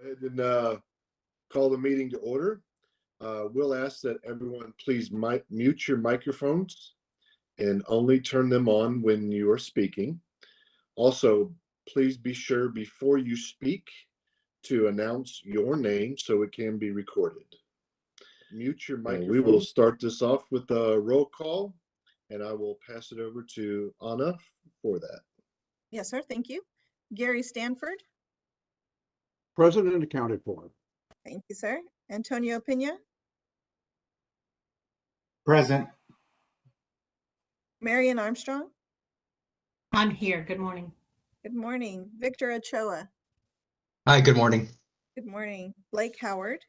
Go ahead and call the meeting to order. We'll ask that everyone please mute your microphones and only turn them on when you are speaking. Also, please be sure before you speak to announce your name so it can be recorded. Mute your microphone. We will start this off with a roll call, and I will pass it over to Anna for that. Yes, sir. Thank you. Gary Stanford. President accounted for. Thank you, sir. Antonio Pena. Present. Marion Armstrong. I'm here. Good morning. Good morning. Victor Ochoa. Hi, good morning. Good morning. Blake Howard.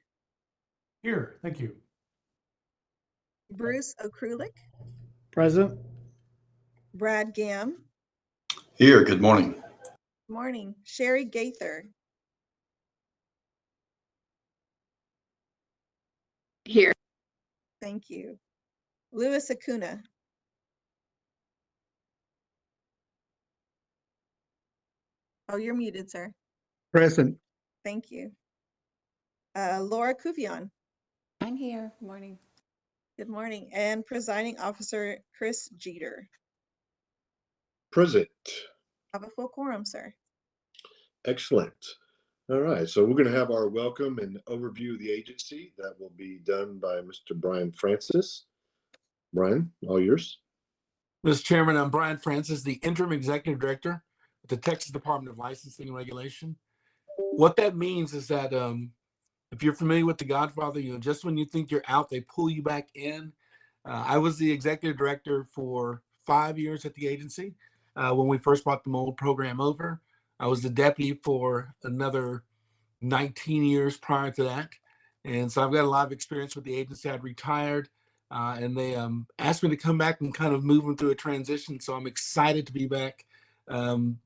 Here, thank you. Bruce Okrulik. Present. Brad Gam. Here, good morning. Good morning. Sherry Gaither. Here. Thank you. Louis Acuna. Oh, you're muted, sir. Present. Thank you. Laura Kuvion. I'm here. Good morning. Good morning. And presiding officer Chris Jeter. Present. Have a full quorum, sir. Excellent. All right, so we're going to have our welcome and overview of the agency. That will be done by Mr. Brian Francis. Brian, all yours. Mr. Chairman, I'm Brian Francis, the Interim Executive Director at the Texas Department of Licensing and Regulation. What that means is that if you're familiar with The Godfather, just when you think you're out, they pull you back in. I was the Executive Director for 5 years at the agency when we first brought the mold program over. I was the deputy for another 19 years prior to that. And so I've got a lot of experience with the agency. I'd retired and they asked me to come back and kind of move them through a transition. So I'm excited to be back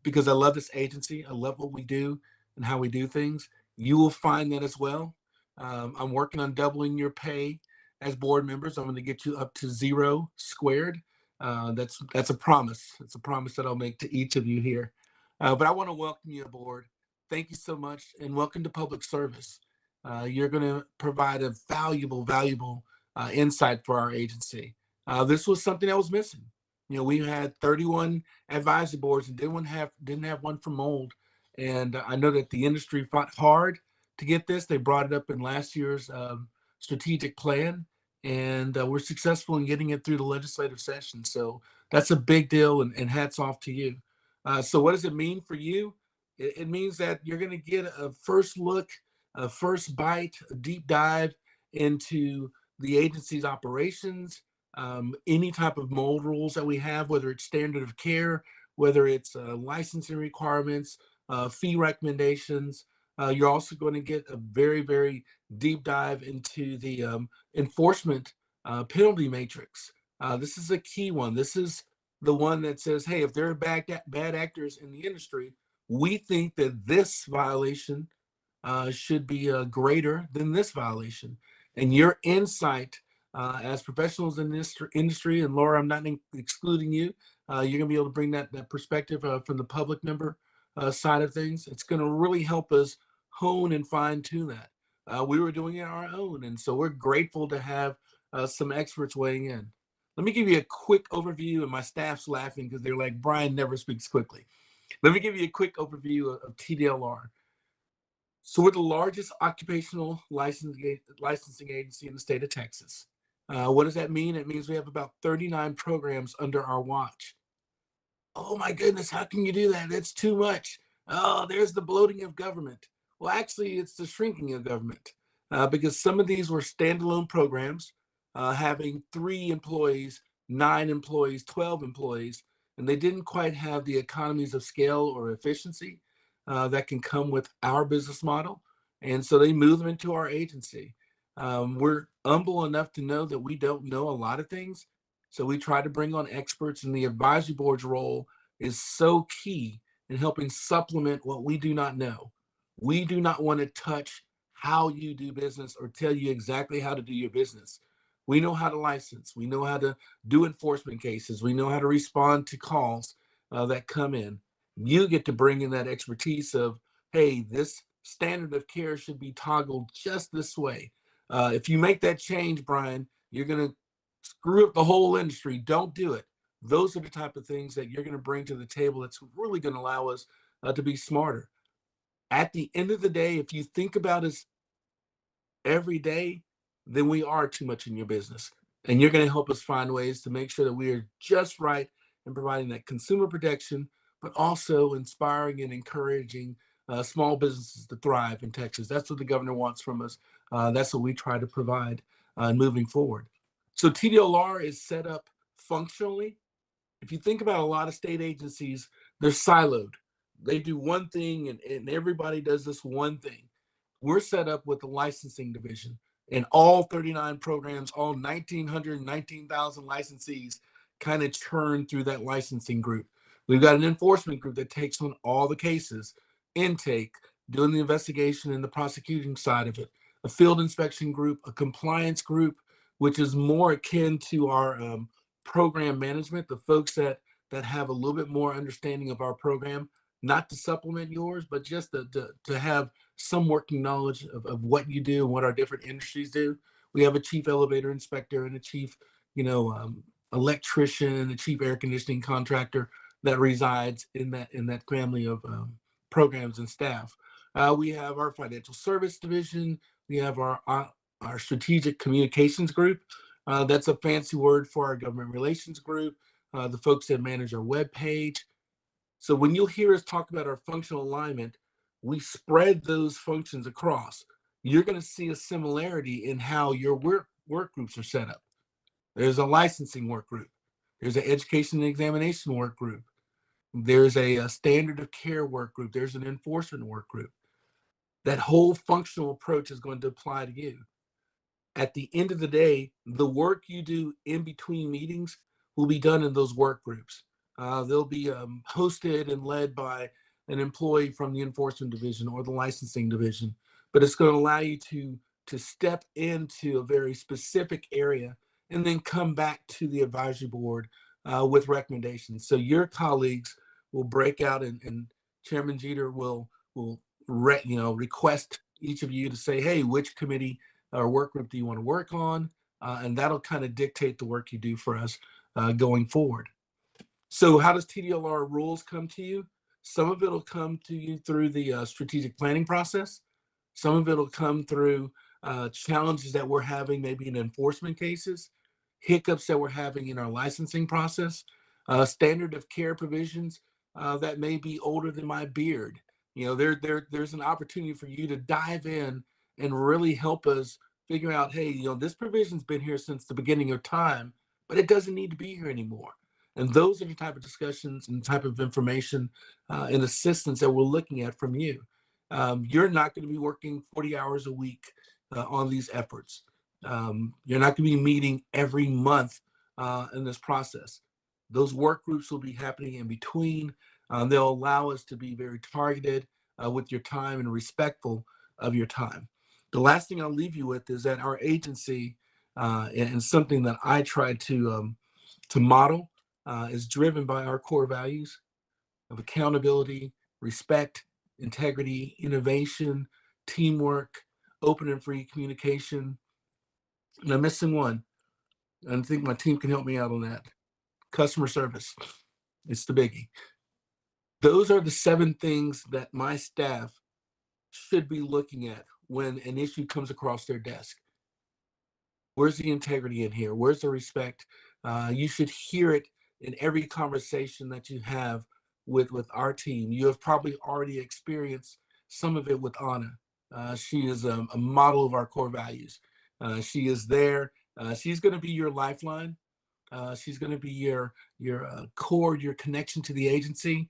because I love this agency. I love what we do and how we do things. You will find that as well. I'm working on doubling your pay as board members. I'm going to get you up to 0 squared. That's a promise. It's a promise that I'll make to each of you here. But I want to welcome you aboard. Thank you so much, and welcome to public service. You're going to provide a valuable insight for our agency. This was something that was missing. We had 31 advisory boards and didn't have one for mold. And I know that the industry fought hard to get this. They brought it up in last year's strategic plan, and we're successful in getting it through the legislative session. So that's a big deal, and hats off to you. So what does it mean for you? It means that you're going to get a first look, a first bite, a deep dive into the agency's operations, any type of mold rules that we have, whether it's standard of care, whether it's licensing requirements, fee recommendations. You're also going to get a very deep dive into the enforcement penalty matrix. This is a key one. This is the one that says, hey, if there are bad actors in the industry, we think that this violation should be greater than this violation. And your insight as professionals in this industry, and Laura, I'm not excluding you, you're going to be able to bring that perspective from the public member side of things. It's going to really help us hone and fine tune that. We were doing it on our own, and so we're grateful to have some experts weighing in. Let me give you a quick overview, and my staff's laughing because they're like, Brian never speaks quickly. Let me give you a quick overview of TDLR. So we're the largest occupational licensing agency in the state of Texas. What does that mean? It means we have about 39 programs under our watch. Oh my goodness, how can you do that? That's too much. Oh, there's the bloating of government. Well, actually, it's the shrinking of government because some of these were standalone programs having 3 employees, 9 employees, 12 employees, and they didn't quite have the economies of scale or efficiency that can come with our business model. And so they move them into our agency. We're humble enough to know that we don't know a lot of things. So we try to bring on experts, and the advisory board's role is so key in helping supplement what we do not know. We do not want to touch how you do business or tell you exactly how to do your business. We know how to license. We know how to do enforcement cases. We know how to respond to calls that come in. You get to bring in that expertise of, hey, this standard of care should be toggled just this way. If you make that change, Brian, you're going to screw up the whole industry. Don't do it. Those are the type of things that you're going to bring to the table that's really going to allow us to be smarter. At the end of the day, if you think about us every day, then we are too much in your business. And you're going to help us find ways to make sure that we are just right in providing that consumer protection, but also inspiring and encouraging small businesses to thrive in Texas. That's what the governor wants from us. That's what we try to provide moving forward. So TDLR is set up functionally. If you think about a lot of state agencies, they're siloed. They do one thing and everybody does this one thing. We're set up with the licensing division, and all 39 programs, all 19,000 licensees kind of churn through that licensing group. We've got an enforcement group that takes on all the cases, intake, doing the investigation and the prosecuting side of it, a field inspection group, a compliance group, which is more akin to our program management, the folks that have a little bit more understanding of our program, not to supplement yours, but just to have some working knowledge of what you do and what our different industries do. We have a chief elevator inspector and a chief, electrician, a chief air conditioning contractor that resides in that family of programs and staff. We have our financial service division. We have our strategic communications group. That's a fancy word for our government relations group, the folks that manage our web page. So when you'll hear us talk about our functional alignment, we spread those functions across. You're going to see a similarity in how your work groups are set up. There's a licensing work group. There's an education and examination work group. There's a standard of care work group. There's an enforcement work group. That whole functional approach is going to apply to you. At the end of the day, the work you do in between meetings will be done in those work groups. They'll be hosted and led by an employee from the enforcement division or the licensing division, but it's going to allow you to step into a very specific area and then come back to the advisory board with recommendations. So your colleagues will break out and Chairman Jeter will request each of you to say, hey, which committee or work group do you want to work on? And that'll kind of dictate the work you do for us going forward. So how does TDLR rules come to you? Some of it will come to you through the strategic planning process. Some of it will come through challenges that we're having, maybe in enforcement cases, hiccups that we're having in our licensing process, standard of care provisions that may be older than my beard. There's an opportunity for you to dive in and really help us figure out, hey, this provision's been here since the beginning of time, but it doesn't need to be here anymore. And those are the type of discussions and type of information and assistance that we're looking at from you. You're not going to be working 40 hours a week on these efforts. You're not going to be meeting every month in this process. Those work groups will be happening in between. They'll allow us to be very targeted with your time and respectful of your time. The last thing I'll leave you with is that our agency and something that I try to model is driven by our core values of accountability, respect, integrity, innovation, teamwork, open and free communication. And I'm missing one. I think my team can help me out on that. Customer service. It's the biggie. Those are the 7 things that my staff should be looking at when an issue comes across their desk. Where's the integrity in here? Where's the respect? You should hear it in every conversation that you have with our team. You have probably already experienced some of it with Anna. She is a model of our core values. She is there. She's going to be your lifeline. She's going to be your core, your connection to the agency.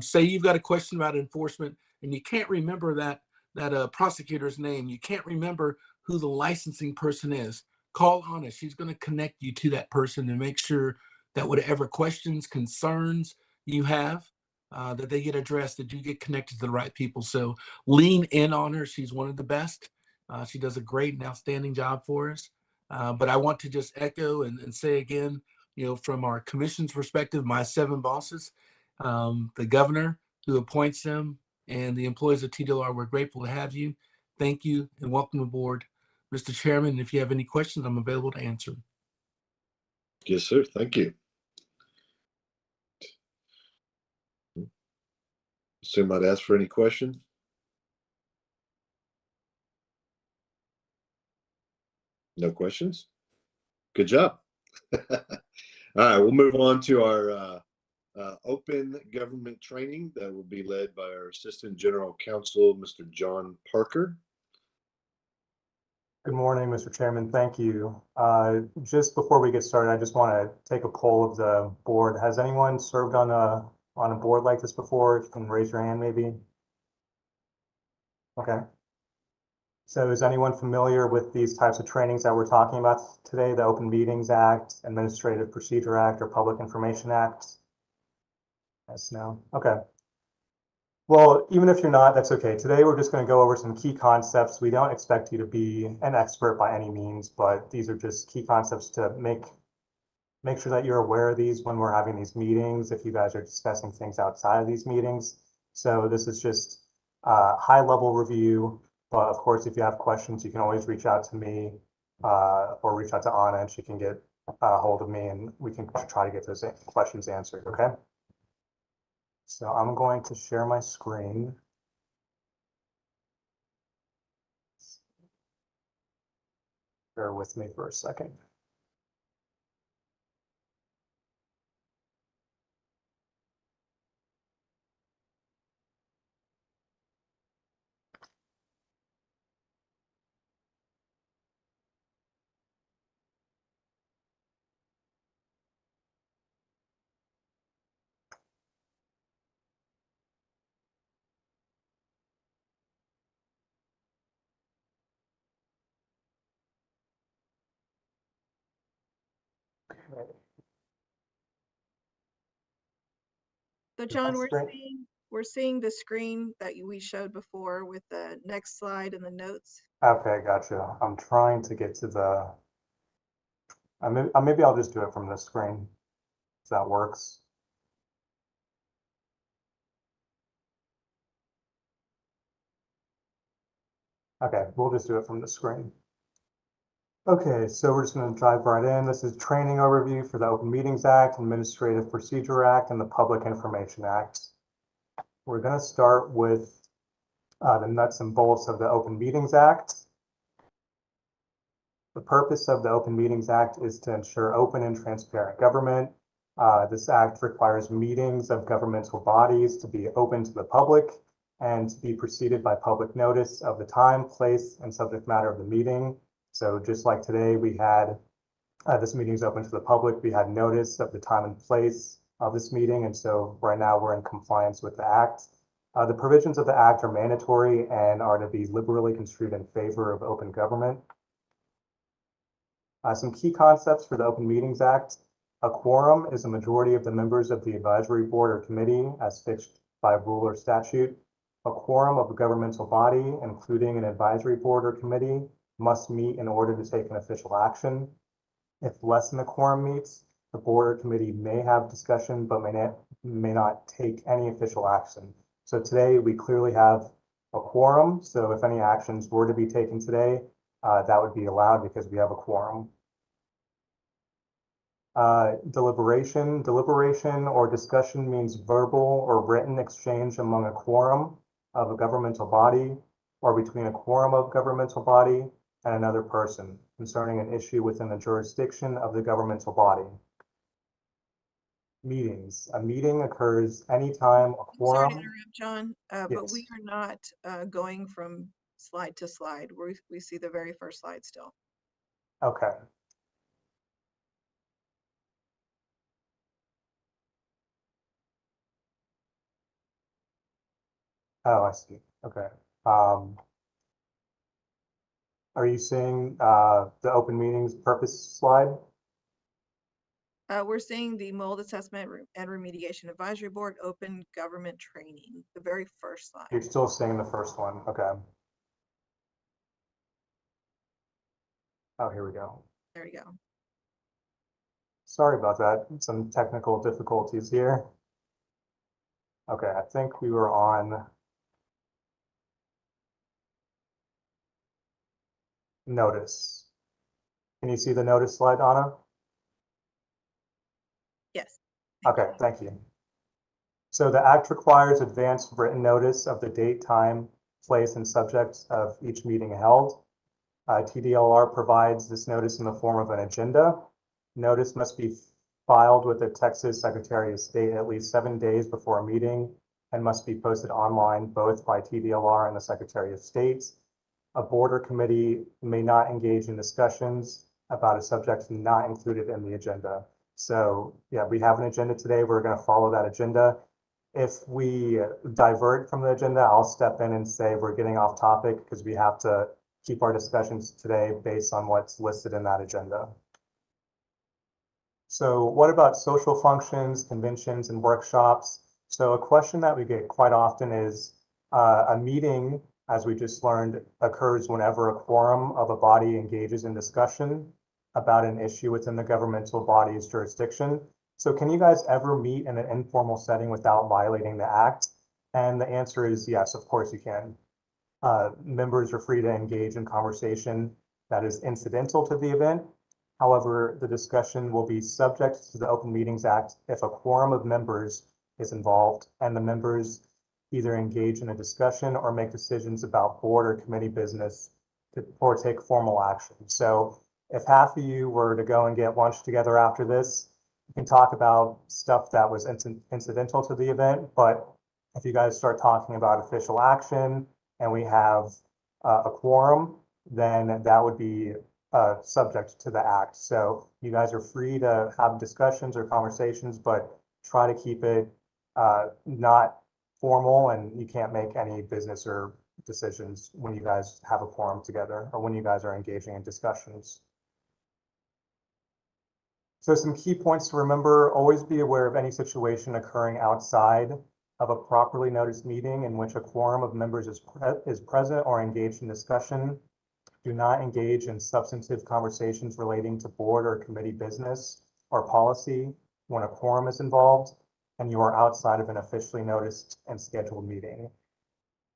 Say you've got a question about enforcement and you can't remember that prosecutor's name. You can't remember who the licensing person is. Call Anna. She's going to connect you to that person and make sure that whatever questions, concerns you have, that they get addressed, that you get connected to the right people. So lean in on her. She's one of the best. She does a great and outstanding job for us. But I want to just echo and say again, from our commission's perspective, my 7 bosses, the governor who appoints them, and the employees of TDLR, we're grateful to have you. Thank you and welcome aboard. Mr. Chairman, if you have any questions, I'm available to answer. Yes, sir. Thank you. Assume I'd ask for any questions. No questions? Good job. All right, we'll move on to our open government training that will be led by our Assistant General Counsel, Mr. John Parker. Good morning, Mr. Chairman. Thank you. Just before we get started, I just want to take a poll of the board. Has anyone served on a board like this before? You can raise your hand maybe. Okay. So is anyone familiar with these types of trainings that we're talking about today, the Open Meetings Act, Administrative Procedure Act, or Public Information Act? Yes, no. Okay. Well, even if you're not, that's okay. Today, we're just going to go over some key concepts. We don't expect you to be an expert by any means, but these are just key concepts to make sure that you're aware of these when we're having these meetings, if you guys are discussing things outside of these meetings. So this is just a high-level review, but of course, if you have questions, you can always reach out to me or reach out to Anna, and she can get a hold of me, and we can try to get those questions answered, okay? So I'm going to share my screen. Bear with me for a second. So John, That's great. we're seeing the screen that we showed before with the next slide and the notes. Okay, gotcha. I'm trying to get to the, maybe I'll just do it from this screen, if that works. Okay, we'll just do it from the screen. Okay, so we're just going to dive right in. This is training overview for the Open Meetings Act, Administrative Procedure Act, and the Public Information Act. We're going to start with the nuts and bolts of the Open Meetings Act. The purpose of the Open Meetings Act is to ensure open and transparent government. This act requires meetings of governmental bodies to be open to the public and to be preceded by public notice of the time, place, and subject matter of the meeting. So just like today, we had this meeting is open to the public. We had notice of the time and place of this meeting. And so right now we're in compliance with the act. The provisions of the act are mandatory and are to be liberally construed in favor of open government. Some key concepts for the Open Meetings Act. A quorum is a majority of the members of the advisory board or committee as fixed by rule or statute. A quorum of a governmental body, including an advisory board or committee, must meet in order to take an official action. If less than a quorum meets, the board or committee may have discussion but may not take any official action. So today we clearly have a quorum. So if any actions were to be taken today, that would be allowed because we have a quorum. Deliberation or discussion means verbal or written exchange among a quorum of a governmental body or between a quorum of governmental body and another person concerning an issue within the jurisdiction of the governmental body. Meetings. A meeting occurs anytime a Sorry to quorum. interrupt, John, but we are not going from slide to slide. We see the very first slide still. Okay. Oh, I see. Okay. Are you seeing the open meetings purpose slide? We're seeing the mold assessment and remediation advisory board open government training, the very first slide. You're still seeing the first one. Okay. Oh, here we go. There we go. Sorry about that. Some technical difficulties here. Okay, I think we were on notice. Can you see the notice slide, Anna? Yes. Okay, thank you. So the act requires advance written notice of the date, time, place, and subject of each meeting held. TDLR provides this notice in the form of an agenda. Notice must be filed with the Texas Secretary of State at least 7 days before a meeting and must be posted online both by TDLR and the Secretary of State. A board or committee may not engage in discussions about a subject not included in the agenda. So yeah, we have an agenda today. We're going to follow that agenda. If we divert from the agenda, I'll step in and say we're getting off topic because we have to keep our discussions today based on what's listed in that agenda. So what about social functions, conventions, and workshops? So a question that we get quite often is a meeting, as we just learned, occurs whenever a quorum of a body engages in discussion about an issue within the governmental body's jurisdiction. So can you guys ever meet in an informal setting without violating the act? And the answer is yes, of course you can. Members are free to engage in conversation that is incidental to the event. However, the discussion will be subject to the Open Meetings Act if a quorum of members is involved and the members either engage in a discussion or make decisions about board or committee business or take formal action. So if half of you were to go and get lunch together after this, you can talk about stuff that was incidental to the event, but if you guys start talking about official action and we have a quorum, then that would be subject to the act. So you guys are free to have discussions or conversations, but try to keep it not formal, and you can't make any business or decisions when you guys have a quorum together or when you guys are engaging in discussions. So some key points to remember: always be aware of any situation occurring outside of a properly noticed meeting in which a quorum of members is present or engaged in discussion. Do not engage in substantive conversations relating to board or committee business or policy when a quorum is involved and you are outside of an officially noticed and scheduled meeting.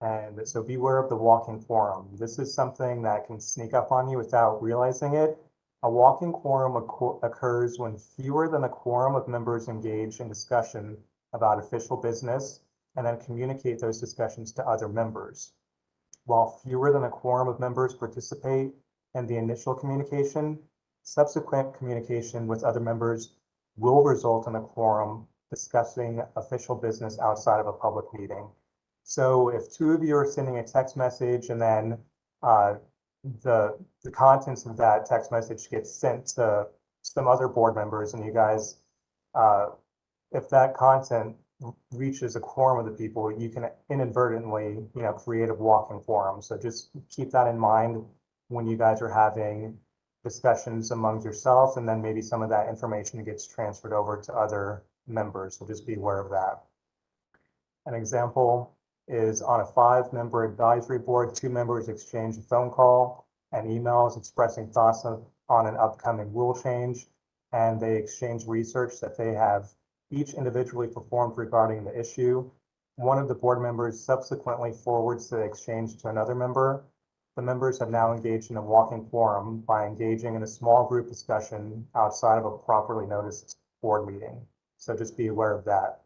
And so beware of the walking quorum. This is something that can sneak up on you without realizing it. A walking quorum occurs when fewer than a quorum of members engage in discussion about official business and then communicate those discussions to other members. While fewer than a quorum of members participate in the initial communication, subsequent communication with other members will result in a quorum discussing official business outside of a public meeting. So if two of you are sending a text message and then the contents of that text message gets sent to some other board members and you guys, if that content reaches a quorum of the people, you can inadvertently, create a walking quorum. So just keep that in mind when you guys are having discussions among yourselves, and then maybe some of that information gets transferred over to other members. So just be aware of that. An example is on a 5-member advisory board, 2 members exchange a phone call and emails expressing thoughts on an upcoming rule change, and they exchange research that they have each individually performed regarding the issue. One of the board members subsequently forwards the exchange to another member. The members have now engaged in a walking quorum by engaging in a small group discussion outside of a properly noticed board meeting. So just be aware of that.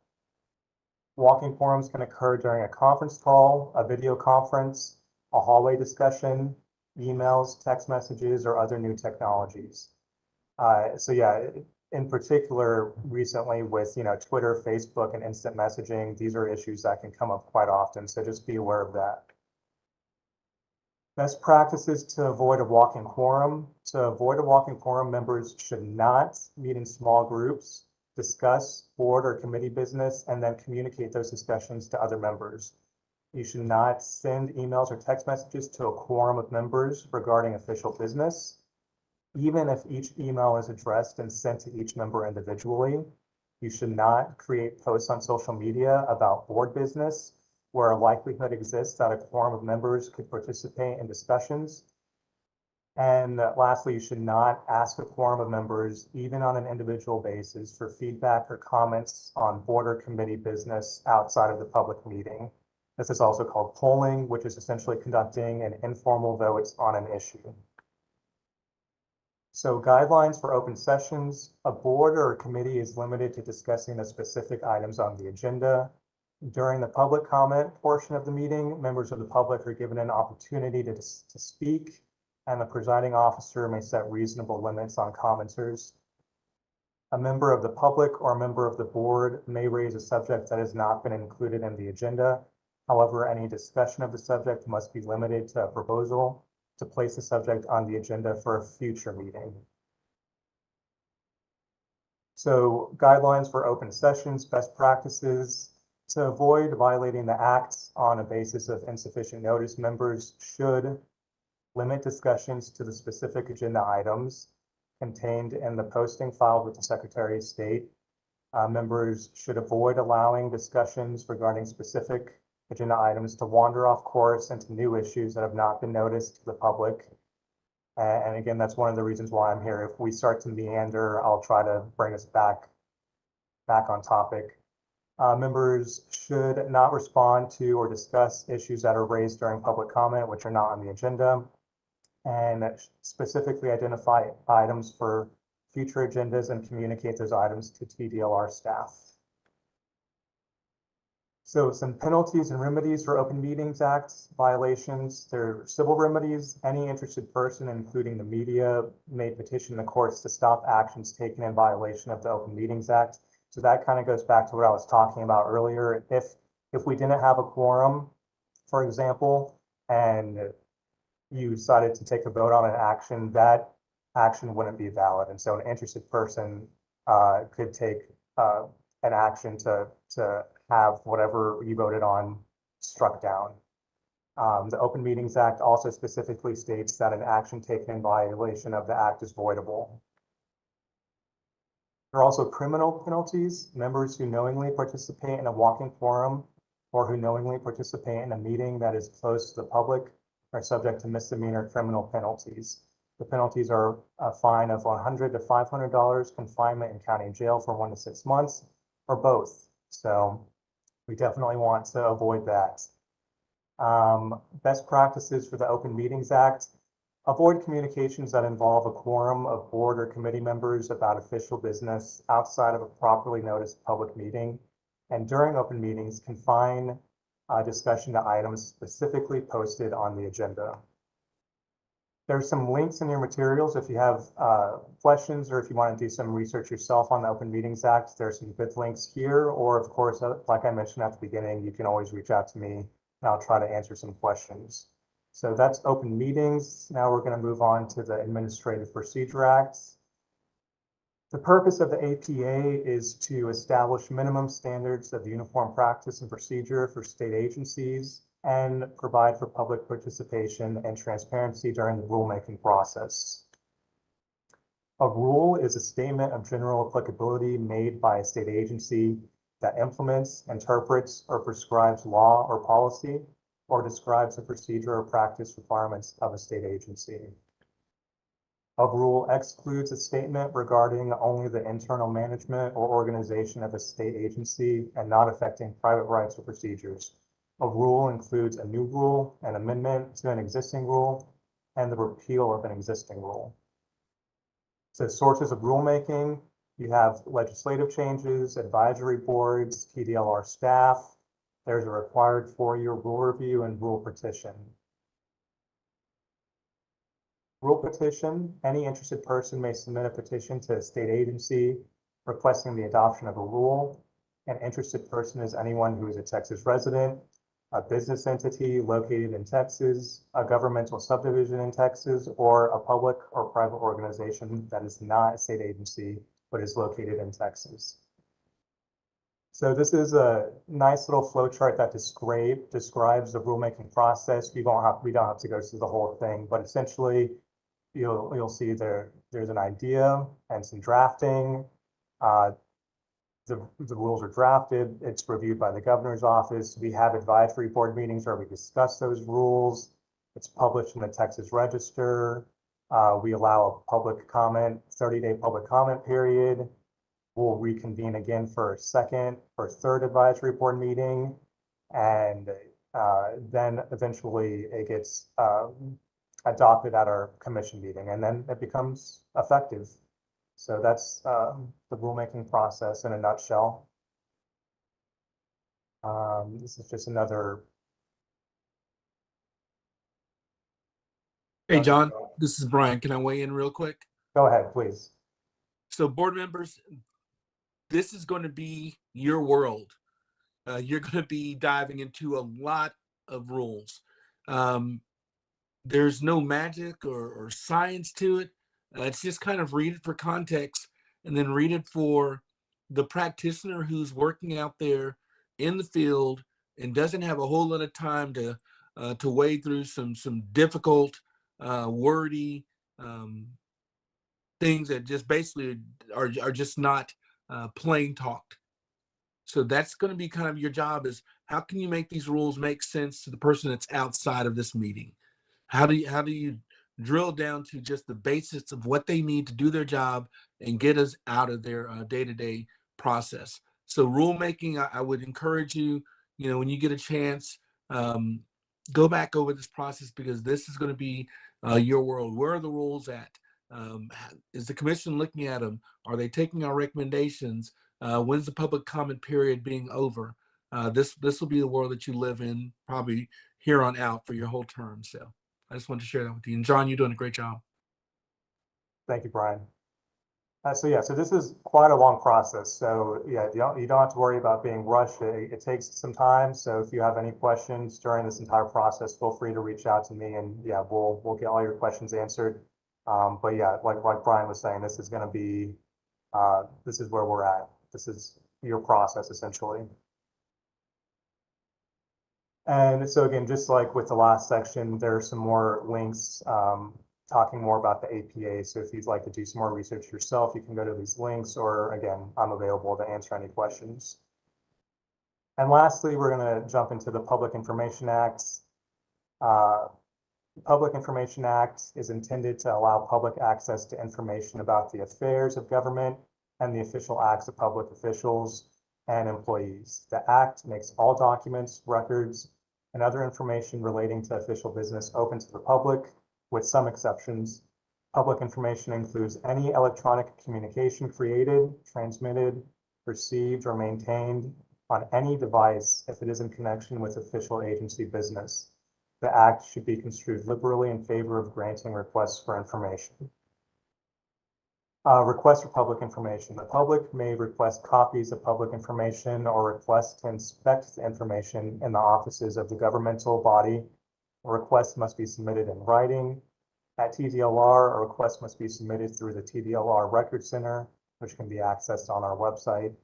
Walking quorums can occur during a conference call, a video conference, a hallway discussion, emails, text messages, or other new technologies. So yeah, in particular, recently with Twitter, Facebook, and instant messaging, these are issues that can come up quite often. So just be aware of that. Best practices to avoid a walking quorum. To avoid a walking quorum, members should not meet in small groups, discuss board or committee business, and then communicate those discussions to other members. You should not send emails or text messages to a quorum of members regarding official business, even if each email is addressed and sent to each member individually. You should not create posts on social media about board business where a likelihood exists that a quorum of members could participate in discussions. And lastly, you should not ask a quorum of members, even on an individual basis, for feedback or comments on board or committee business outside of the public meeting. This is also called polling, which is essentially conducting an informal vote on an issue. So guidelines for open sessions, a board or a committee is limited to discussing the specific items on the agenda. During the public comment portion of the meeting, members of the public are given an opportunity to speak, and the presiding officer may set reasonable limits on commenters. A member of the public or a member of the board may raise a subject that has not been included in the agenda. However, any discussion of the subject must be limited to a proposal to place the subject on the agenda for a future meeting. So guidelines for open sessions, best practices. To avoid violating the act on a basis of insufficient notice, members should limit discussions to the specific agenda items contained in the posting filed with the Secretary of State. Members should avoid allowing discussions regarding specific agenda items to wander off course into new issues that have not been noticed to the public. And again, that's one of the reasons why I'm here. If we start to meander, I'll try to bring us back on topic. Members should not respond to or discuss issues that are raised during public comment, which are not on the agenda, and specifically identify items for future agendas and communicate those items to TDLR staff. So some penalties and remedies for Open Meetings Act violations. There are civil remedies. Any interested person, including the media, may petition the courts to stop actions taken in violation of the Open Meetings Act. So that kind of goes back to what I was talking about earlier. If we didn't have a quorum, for example, and you decided to take a vote on an action, that action wouldn't be valid. And so an interested person could take an action to have whatever you voted on struck down. The Open Meetings Act also specifically states that an action taken in violation of the act is voidable. There are also criminal penalties. Members who knowingly participate in a walking forum or who knowingly participate in a meeting that is closed to the public are subject to misdemeanor criminal penalties. The penalties are a fine of $100 to $500, confinement in county jail for 1 to 6 months, or both. So we definitely want to avoid that. Best practices for the Open Meetings Act. Avoid communications that involve a quorum of board or committee members about official business outside of a properly noticed public meeting. And during open meetings, confine discussion to items specifically posted on the agenda. There's some links in your materials if you have questions or if you want to do some research yourself on the Open Meetings Act. There's some good links here, or of course, like I mentioned at the beginning, you can always reach out to me and I'll try to answer some questions. So that's open meetings. Now we're going to move on to the Administrative Procedure Act. The purpose of the APA is to establish minimum standards of uniform practice and procedure for state agencies and provide for public participation and transparency during the rulemaking process. A rule is a statement of general applicability made by a state agency that implements, interprets, or prescribes law or policy, or describes the procedure or practice requirements of a state agency. A rule excludes a statement regarding only the internal management or organization of a state agency and not affecting private rights or procedures. A rule includes a new rule, an amendment to an existing rule, and the repeal of an existing rule. So sources of rulemaking, you have legislative changes, advisory boards, TDLR staff. There's a required 4-year rule review and rule petition. Rule petition, any interested person may submit a petition to a state agency requesting the adoption of a rule. An interested person is anyone who is a Texas resident, a business entity located in Texas, a governmental subdivision in Texas, or a public or private organization that is not a state agency but is located in Texas. So this is a nice little flow chart that describes the rulemaking process. We don't have to go through the whole thing, but essentially you'll see there's an idea and some drafting. The rules are drafted. It's reviewed by the governor's office. We have advisory board meetings where we discuss those rules. It's published in the Texas Register. We allow a public comment, 30-day public comment period. We'll reconvene again for a second or third advisory board meeting. And then eventually it gets adopted at our commission meeting, and then it becomes effective. So that's the rulemaking process in a nutshell. This is just another. Hey, John, this is Brian. Can I weigh in real quick? Go ahead, please. So board members, this is going to be your world. You're going to be diving into a lot of rules. There's no magic or science to it. It's just kind of read it for context and then read it for the practitioner who's working out there in the field and doesn't have a whole lot of time to wade through some difficult, wordy things that just basically are just not plain talked. So that's going to be kind of your job, is how can you make these rules make sense to the person that's outside of this meeting? How do you drill down to just the basics of what they need to do their job and get us out of their day-to-day process? So rulemaking, I would encourage you, when you get a chance, go back over this process, because this is going to be your world. Where are the rules at? Is the commission looking at them? Are they taking our recommendations? When's the public comment period being over? This will be the world that you live in probably here on out for your whole term. So I just wanted to share that with you. And John, you're doing a great job. Thank you, Brian. So this is quite a long process. So yeah, you don't have to worry about being rushed. It takes some time. So if you have any questions during this entire process, feel free to reach out to me, and yeah, we'll get all your questions answered. But yeah, like Brian was saying, this is going to be this is where we're at. This is your process essentially. And so again, just like with the last section, there are some more links talking more about the APA. So if you'd like to do some more research yourself, you can go to these links, or again, I'm available to answer any questions. And lastly, we're going to jump into the Public Information Act. The Public Information Act is intended to allow public access to information about the affairs of government and the official acts of public officials and employees. The Act makes all documents, records, and other information relating to official business open to the public, with some exceptions. Public information includes any electronic communication created, transmitted, received, or maintained on any device if it is in connection with official agency business. The Act should be construed liberally in favor of granting requests for information. Request for public information. The public may request copies of public information or request to inspect the information in the offices of the governmental body. A request must be submitted in writing. At TDLR, a request must be submitted through the TDLR Record Center, which can be accessed on our website.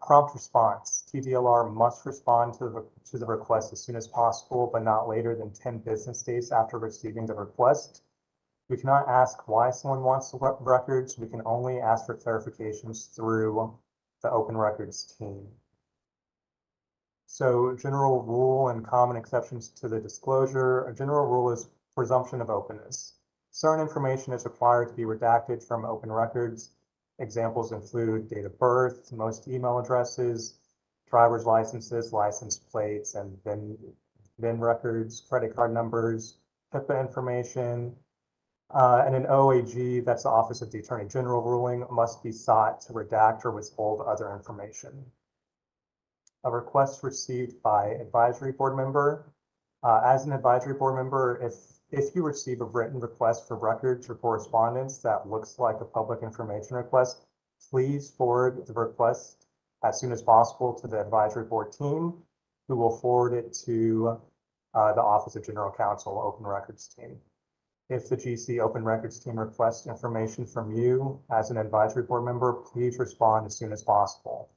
Prompt response. TDLR must respond to the request as soon as possible, but not later than 10 business days after receiving the request. We cannot ask why someone wants the records. We can only ask for clarifications through the Open Records team. So general rule and common exceptions to the disclosure. A general rule is presumption of openness. Certain information is required to be redacted from open records. Examples include date of birth, most email addresses, driver's licenses, license plates, and VIN records, credit card numbers, HIPAA information, and an OAG, that's the Office of the Attorney General ruling, must be sought to redact or withhold other information. A request received by advisory board member. As an advisory board member, if you receive a written request for records or correspondence that looks like a public information request, please forward the request as soon as possible to the advisory board team, who will forward it to the Office of General Counsel Open Records team. If the GC Open Records team requests information from you as an advisory board member, please respond as soon as possible.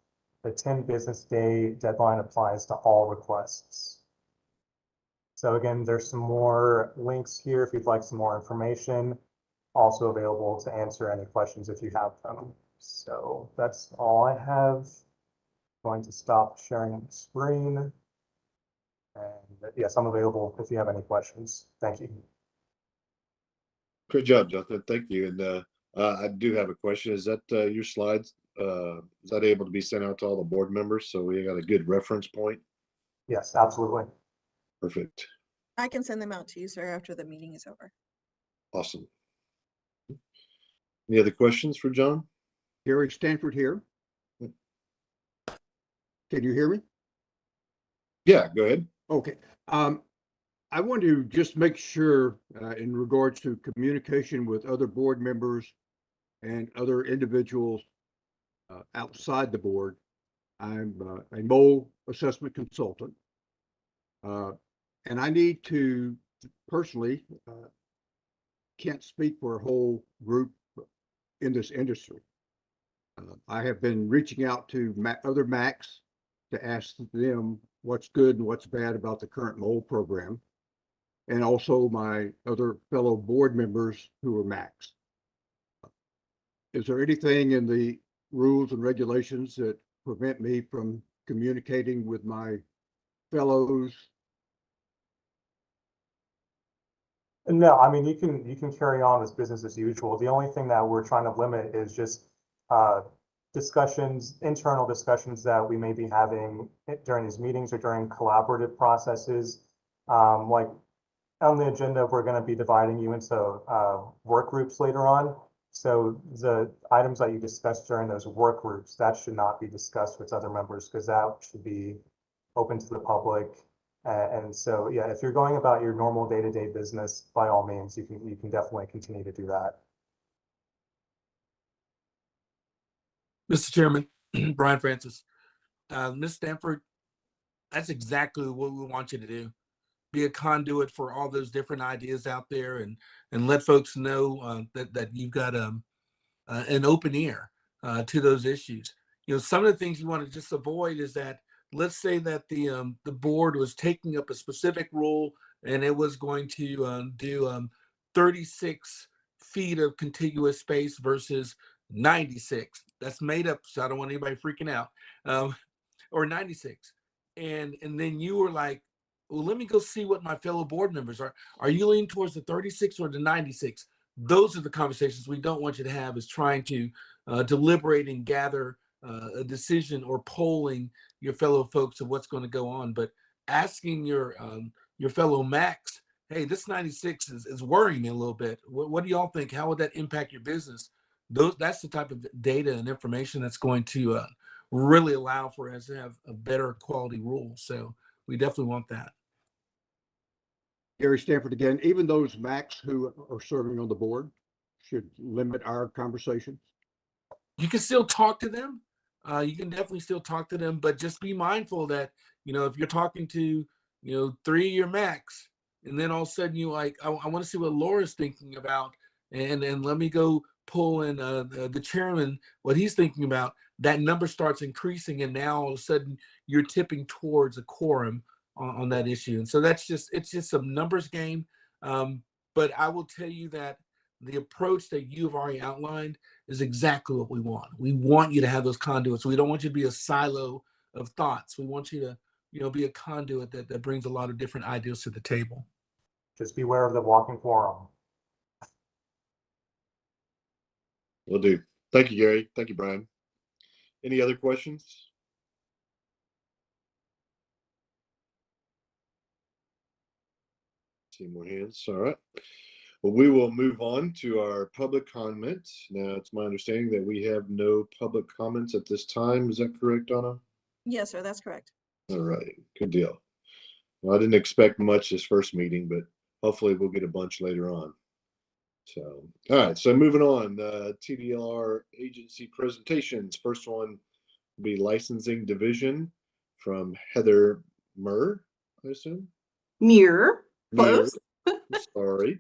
The 10 business day deadline applies to all requests. So again, there's some more links here if you'd like some more information. Also available to answer any questions if you have them. So that's all I have. I'm going to stop sharing the screen. And yes, I'm available if you have any questions. Thank you. Good job, Jonathan. Thank you. And I do have a question. Is that your slides? Is that able to be sent out to all the board members so we got a good reference point? Yes, absolutely. Perfect. I can send them out to you, sir, after the meeting is over. Awesome. Any other questions for John? Gary Stanford here. Can you hear me? Yeah, go ahead. Okay. I want to just make sure in regards to communication with other board members and other individuals outside the board. I'm a mole assessment consultant. And I need to personally, can't speak for a whole group in this industry. I have been reaching out to other MACs to ask them what's good and what's bad about the current mole program, and also my other fellow board members who are MACs. Is there anything in the rules and regulations that prevent me from communicating with my fellows? No, I mean, you can carry on as business as usual. The only thing that we're trying to limit is just discussions, internal discussions that we may be having during these meetings or during collaborative processes. Like on the agenda, we're going to be dividing you into work groups later on. So the items that you discussed during those work groups, that should not be discussed with other members because that should be open to the public. And so, yeah, if you're going about your normal day-to-day business, by all means, you can definitely continue to do that. Mr. Chairman, Brian Francis, Ms. Stanford, that's exactly what we want you to do. Be a conduit for all those different ideas out there, and let folks know that you've got an open ear to those issues. You know, some of the things you want to just avoid is that, let's say that the board was taking up a specific rule and it was going to do 36 feet of contiguous space versus 96. That's made up, so I don't want anybody freaking out. Or 96. And then you were like, well, let me go see what my fellow board members are. Are you leaning towards the 36 or the 96? Those are the conversations we don't want you to have, is trying to deliberate and gather a decision or polling your fellow folks of what's going to go on. But asking your fellow Macs, hey, this 96 is worrying me a little bit. What do y'all think? How would that impact your business? That's the type of data and information that's going to really allow for us to have a better quality rule. So we definitely want that. Gary Stanford again. Even those MACs who are serving on the board should limit our conversations. You can still talk to them. You can definitely still talk to them, but just be mindful that, you know, if you're talking to, 3 of your Macs, and then all of a sudden you like, I want to see what Laura's thinking about, and let me go pull in the chairman, what he's thinking about. That number starts increasing, and now all of a sudden you're tipping towards a quorum on that issue. And so it's just some numbers game. But I will tell you that the approach that you've already outlined is exactly what we want. We want you to have those conduits. We don't want you to be a silo of thoughts. We want you to, be a conduit that brings a lot of different ideas to the table. Just beware of the walking forum. Will do. Thank you, Gary. Thank you, Brian. Any other questions? See more hands. All right. Well, we will move on to our public comments. Now, it's my understanding that we have no public comments at this time. Is that correct, Donna? Yes, sir, that's correct. All right. Good deal. Well, I didn't expect much this first meeting, but hopefully we'll get a bunch later on. So, all right. So moving on, TDLR agency presentations. First one will be licensing division from Heather Murr, I assume. Muir. Muir. Close. Sorry.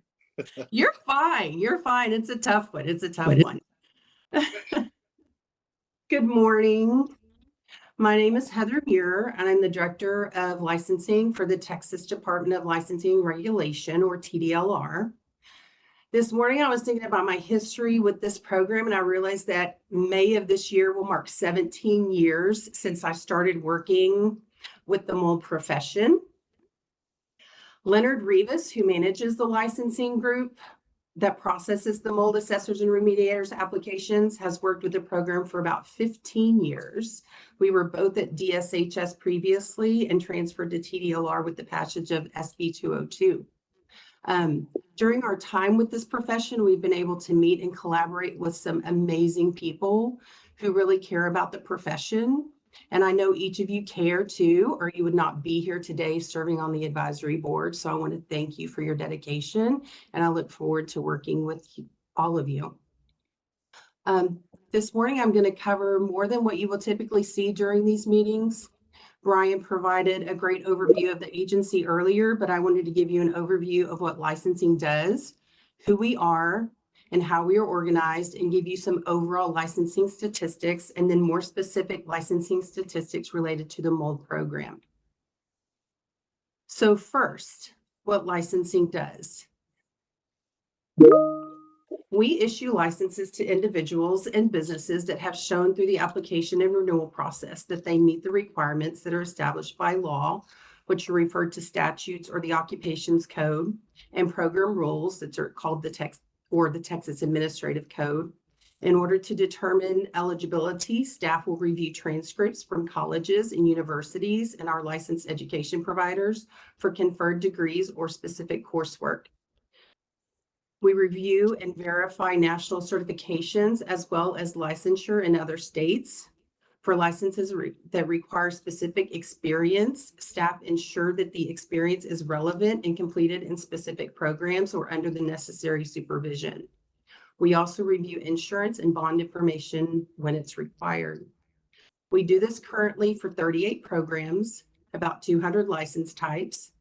You're fine. You're fine. It's a tough one. It's a tough one. Good morning. My name is Heather Muir, and I'm the Director of Licensing for the Texas Department of Licensing and Regulation, or TDLR. This morning, I was thinking about my history with this program, and I realized that May of this year will mark 17 years since I started working with the mole profession. Leonard Rivas, who manages the licensing group, that processes the mold assessors and remediators applications has worked with the program for about 15 years. We were both at DSHS previously and transferred to TDLR with the passage of SB 202. During our time with this profession, we've been able to meet and collaborate with some amazing people who really care about the profession. And I know each of you care too, or you would not be here today serving on the advisory board. So I want to thank you for your dedication, and I look forward to working with all of you. This morning, I'm going to cover more than what you will typically see during these meetings. Brian provided a great overview of the agency earlier, but I wanted to give you an overview of what licensing does, who we are, and how we are organized, and give you some overall licensing statistics and then more specific licensing statistics related to the mold program. So first, what licensing does. We issue licenses to individuals and businesses that have shown through the application and renewal process that they meet the requirements that are established by law, which are referred to statutes or the occupations code, and program rules that are called the Texas Administrative Code. In order to determine eligibility, staff will review transcripts from colleges and universities and our licensed education providers for conferred degrees or specific coursework. We review and verify national certifications as well as licensure in other states. For licenses that require specific experience, staff ensure that the experience is relevant and completed in specific programs or under the necessary supervision. We also review insurance and bond information when it's required. We do this currently for 38 programs, about 200 license types.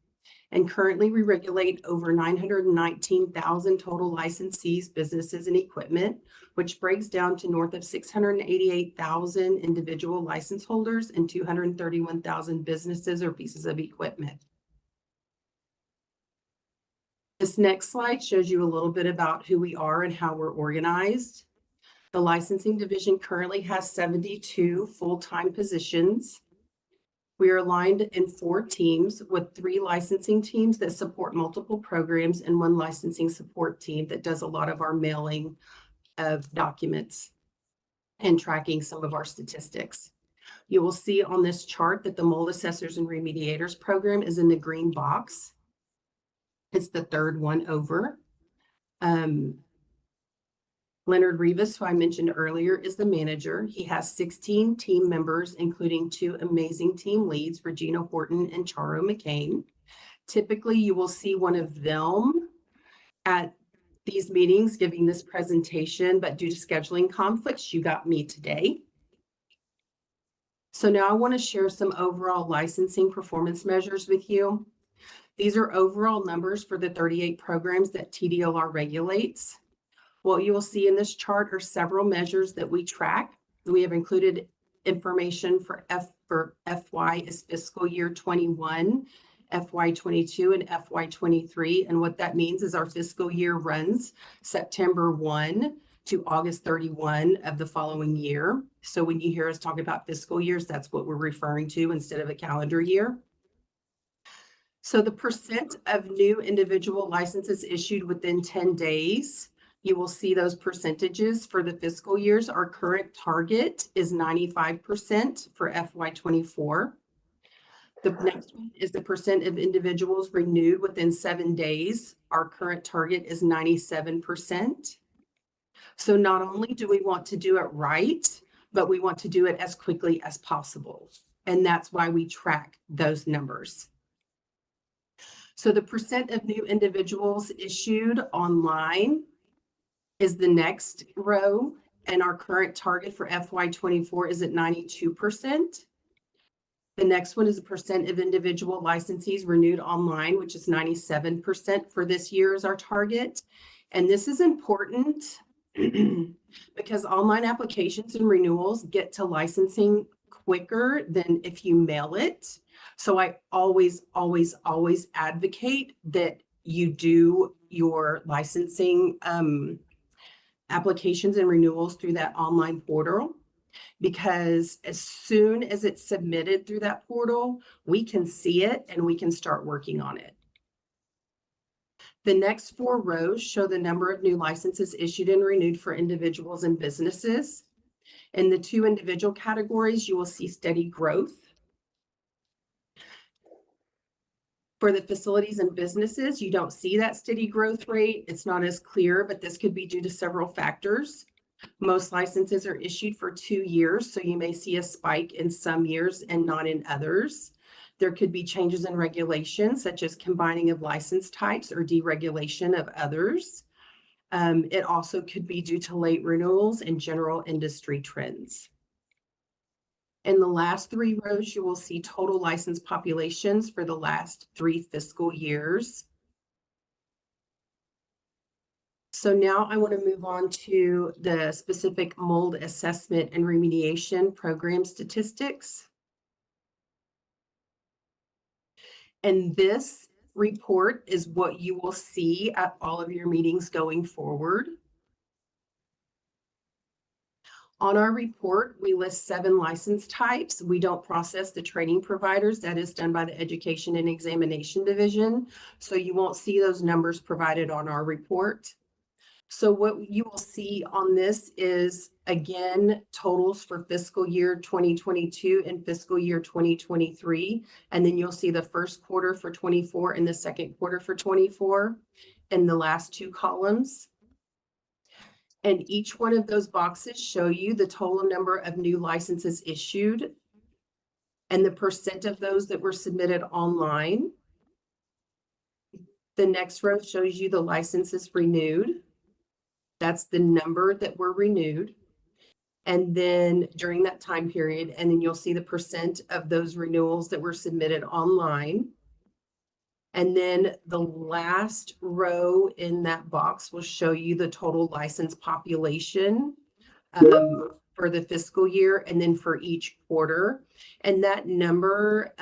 And currently we regulate over 919,000 total licensees, businesses, and equipment, which breaks down to north of 688,000 individual license holders and 231,000 businesses or pieces of equipment. This next slide shows you a little bit about who we are and how we're organized. The licensing division currently has 72 full-time positions. We are aligned in 4 teams with 3 licensing teams that support multiple programs and 1 licensing support team that does a lot of our mailing of documents and tracking some of our statistics. You will see on this chart that the mold assessors and remediators program is in the green box. It's the 3rd one over. Leonard Rivas, who I mentioned earlier, is the manager. He has 16 team members, including 2 amazing team leads, Regina Horton and Charo McCain. Typically, you will see one of them at these meetings giving this presentation, but due to scheduling conflicts, you got me today. So now I want to share some overall licensing performance measures with you. These are overall numbers for the 38 programs that TDLR regulates. What you will see in this chart are several measures that we track. We have included information for FY is fiscal year 21, FY 22, and FY 23. And what that means is our fiscal year runs September 1 to August 31 of the following year. So when you hear us talk about fiscal years, that's what we're referring to instead of a calendar year. So the percent of new individual licenses issued within 10 days, you will see those percentages for the fiscal years. Our current target is 95% for FY24. The next one is the percent of individuals renewed within 7 days. Our current target is 97%. So not only do we want to do it right, but we want to do it as quickly as possible. And that's why we track those numbers. So the percent of new individuals issued online is the next row, and our current target for FY24 is at 92%. The next one is the percent of individual licensees renewed online, which is 97% for this year is our target. And this is important because online applications and renewals get to licensing quicker than if you mail it. So I always advocate that you do your licensing applications and renewals through that online portal, because as soon as it's submitted through that portal, we can see it and we can start working on it. The next 4 rows show the number of new licenses issued and renewed for individuals and businesses. In the 2 individual categories, you will see steady growth. For the facilities and businesses, you don't see that steady growth rate. It's not as clear, but this could be due to several factors. Most licenses are issued for 2 years, so you may see a spike in some years and not in others. There could be changes in regulation, such as combining of license types or deregulation of others. It also could be due to late renewals and general industry trends. In the last 3 rows, you will see total license populations for the last 3 fiscal years. So now I want to move on to the specific mold assessment and remediation program statistics. And this report is what you will see at all of your meetings going forward. On our report, we list 7 license types. We don't process the training providers. That is done by the Education and Examination Division. So you won't see those numbers provided on our report. So what you will see on this is, again, totals for fiscal year 2022 and fiscal year 2023. And then you'll see the first quarter for 24 and the second quarter for 24 in the last 2 columns. And each one of those boxes show you the total number of new licenses issued and the percent of those that were submitted online. The next row shows you the licenses renewed. That's the number that were renewed. And then during that time period, and then you'll see the percent of those renewals that were submitted online. And then the last row in that box will show you the total license population for the fiscal year and then for each quarter. And that number,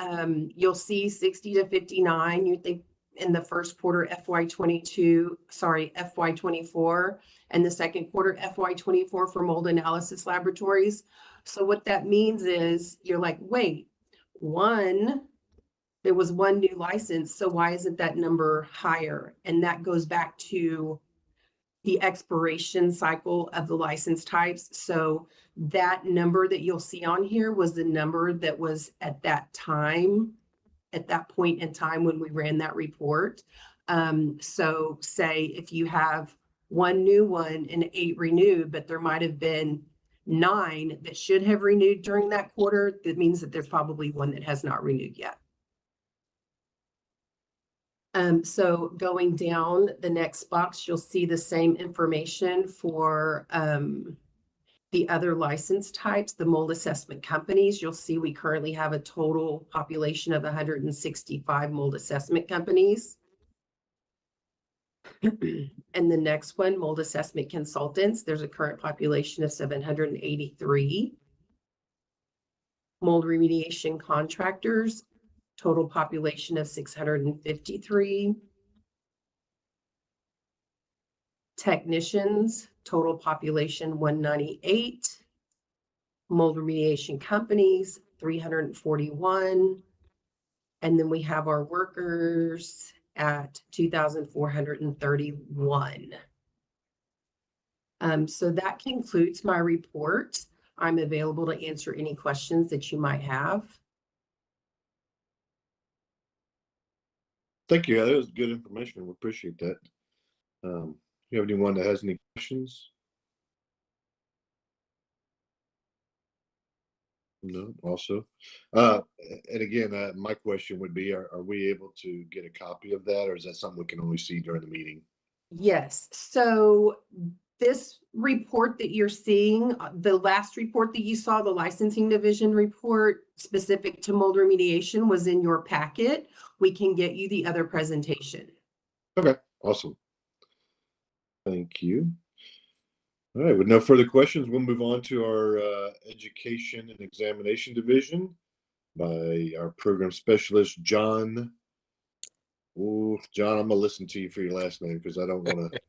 you'll see 60 to 59, you think in the first quarter FY24, and the second quarter FY24 for mold analysis laboratories. So what that means is you're like, wait, there was 1 new license, so why isn't that number higher? And that goes back to the expiration cycle of the license types. So that number that you'll see on here was the number that was at that time, at that point in time when we ran that report. So say if you have 1 new one and 8 renewed, but there might have been 9 that should have renewed during that quarter, that means that there's probably 1 that has not renewed yet. So going down the next box, you'll see the same information for the other license types, the mold assessment companies. You'll see we currently have a total population of 165 mold assessment companies. And the next one, mold assessment consultants, there's a current population of 783. Mold remediation contractors, total population of 653. Technicians, total population 198. Mold remediation companies, 341. And then we have our workers at 2,431. So that concludes my report. I'm available to answer any questions that you might have. Thank you. That was good information. We appreciate that. You have anyone that has any questions? No, also. And again, my question would be, are we able to get a copy of that, or is that something we can only see during the meeting? Yes. So this report that you're seeing, the last report that you saw, the licensing division report specific to mold remediation, was in your packet. We can get you the other presentation. Okay, awesome. Thank you. All right, with no further questions, we'll move on to our education and examination division by our program specialist, John. Oh, John, I'm gonna listen to you for your last name because I don't want to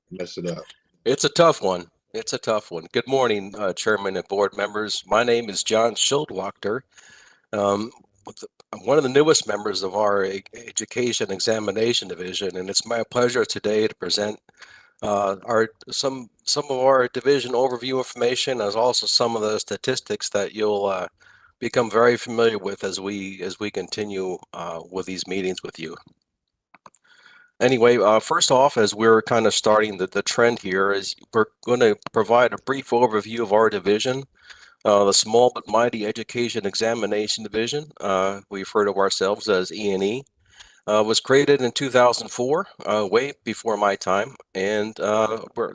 mess it up. It's a tough one. It's a tough one. Good morning, Chairman and board members. My name is John Schildwachter. one of the newest members of our Education Examination Division, and it's my pleasure today to present some of our division overview information, as also some of the statistics that you'll become very familiar with as we continue with these meetings with you. Anyway, first off, as we're kind of starting the trend here, is we're going to provide a brief overview of our division. The Small but Mighty Education Examination Division, we've heard of ourselves as E&E, was created in 2004, way before my time, and the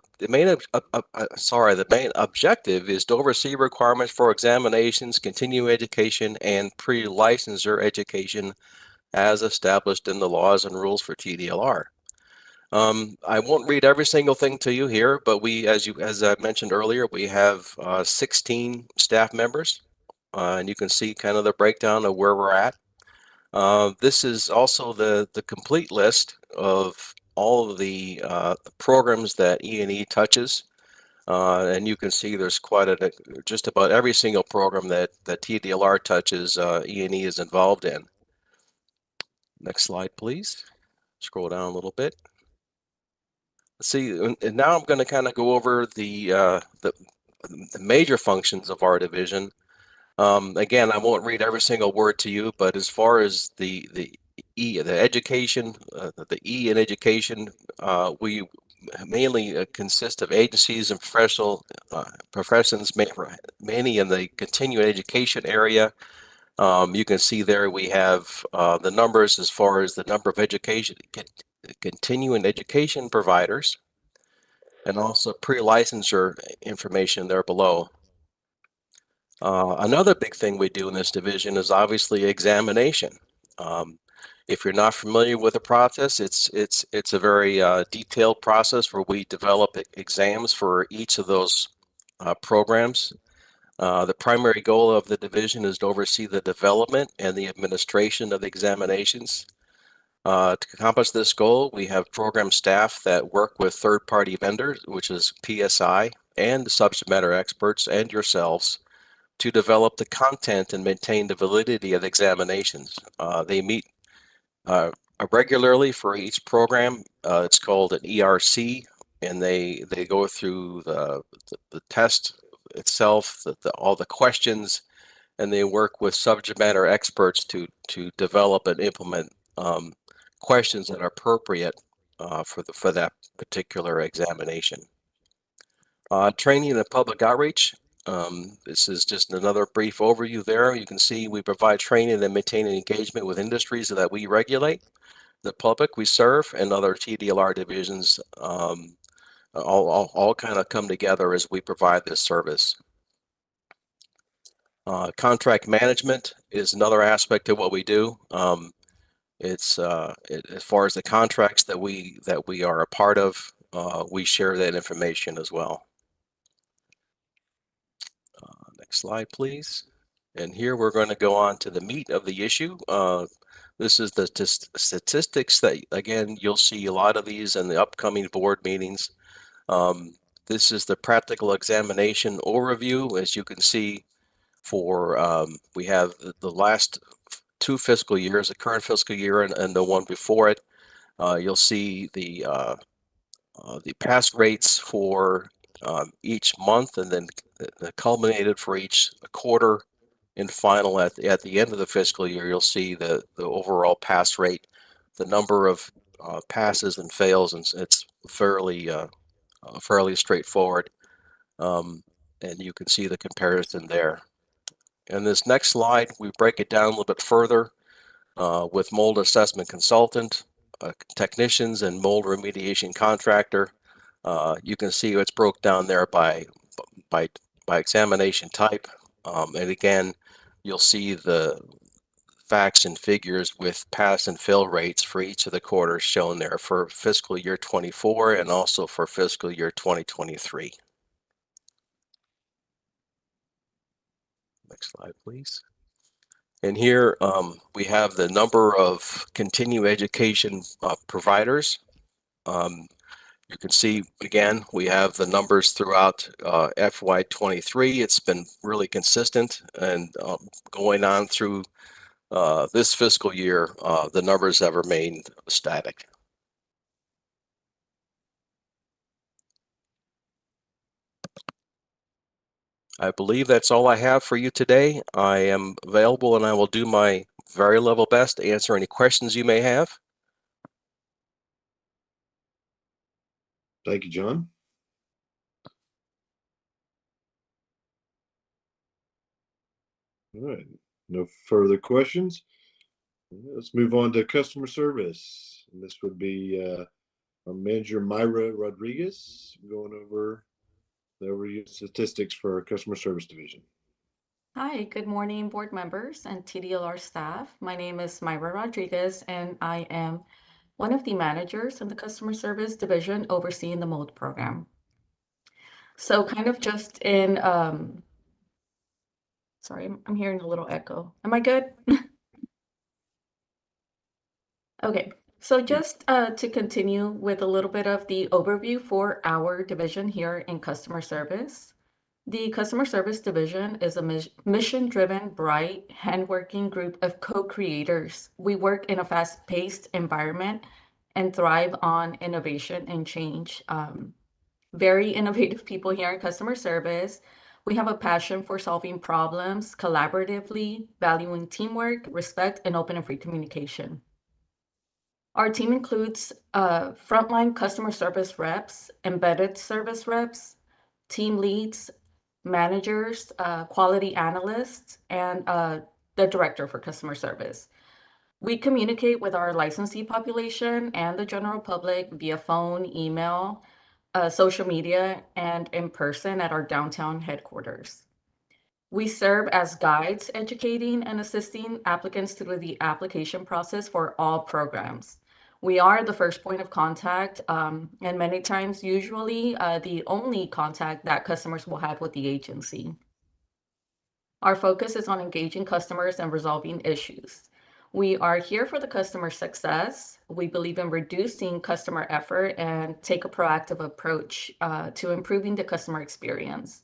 main objective is to oversee requirements for examinations, continuing education, and pre-licensure education as established in the laws and rules for TDLR. I won't read every single thing to you here, but as I mentioned earlier, we have 16 staff members, and you can see kind of the breakdown of where we're at. This is also the complete list of all of the programs that E&E touches, and you can see there's just about every single program that TDLR touches, E&E is involved in. Next slide, please. Scroll down a little bit. See, and now I'm going to kind of go over the major functions of our division. Again, I won't read every single word to you, but as far as the education, the E in education, we mainly consist of agencies and professions, mainly in the continuing education area. You can see there we have the numbers as far as the number of continuing education providers, and also pre-licensure information there below. Another big thing we do in this division is obviously examination. If you're not familiar with the process, it's a very detailed process where we develop exams for each of those programs. The primary goal of the division is to oversee the development and the administration of the examinations. To accomplish this goal, we have program staff that work with third-party vendors, which is PSI, and the subject matter experts and yourselves, to develop the content and maintain the validity of the examinations. They meet regularly for each program. It's called an ERC, and they go through the test itself, all the questions, and they work with subject matter experts to develop and implement questions that are appropriate for that particular examination. Training and public outreach. This is just another brief overview there. You can see we provide training and maintaining engagement with industries that we regulate, the public we serve, and other TDLR divisions all kind of come together as we provide this service. Contract management is another aspect of what we do. As far as the contracts that we are a part of, we share that information as well. Next slide, please. And here we're going to go on to the meat of the issue. This is the statistics that, again, you'll see a lot of these in the upcoming board meetings. This is the practical examination overview. As you can see, we have the last 2 fiscal years, the current fiscal year and the one before it. You'll see the pass rates for each month, and then culminated for each quarter and final at the end of the fiscal year. You'll see the overall pass rate, the number of passes and fails, and it's fairly straightforward. And you can see the comparison there. In this next slide, we break it down a little bit further with mold assessment consultant, technicians, and mold remediation contractor. You can see it's broke down there by examination type. And again, you'll see the facts and figures with pass and fail rates for each of the quarters shown there for fiscal year 24 and also for fiscal year 2023. Next slide, please. And here we have the number of continuing education providers. You can see, again, we have the numbers throughout FY23. It's been really consistent and going on through This fiscal year, the numbers have remained static. I believe that's all I have for you today. I am available and I will do my very level best to answer any questions you may have. Thank you, John. All right, no further questions. Let's move on to customer service. And this would be our manager, Myra Rodriguez, going over the overview statistics for our customer service division. Hi, good morning, board members and TDLR staff. My name is Myra Rodriguez, and I am one of the managers in the customer service division overseeing the MOLD program. So kind of just in, sorry, I'm hearing a little echo. Am I good? Okay, so just to continue with a little bit of the overview for our division here in customer service. The customer service division is a mission-driven, bright, handworking group of co-creators. We work in a fast-paced environment and thrive on innovation and change. Very innovative people here in customer service. We have a passion for solving problems collaboratively, valuing teamwork, respect, and open and free communication. Our team includes frontline customer service reps, embedded service reps, team leads, managers, quality analysts, and the director for customer service. We communicate with our licensee population and the general public via phone, email, social media, and in person at our downtown headquarters. We serve as guides, educating and assisting applicants through the application process for all programs. We are the first point of contact, and many times, usually, the only contact that customers will have with the agency. Our focus is on engaging customers and resolving issues. We are here for the customer success. We believe in reducing customer effort and take a proactive approach to improving the customer experience.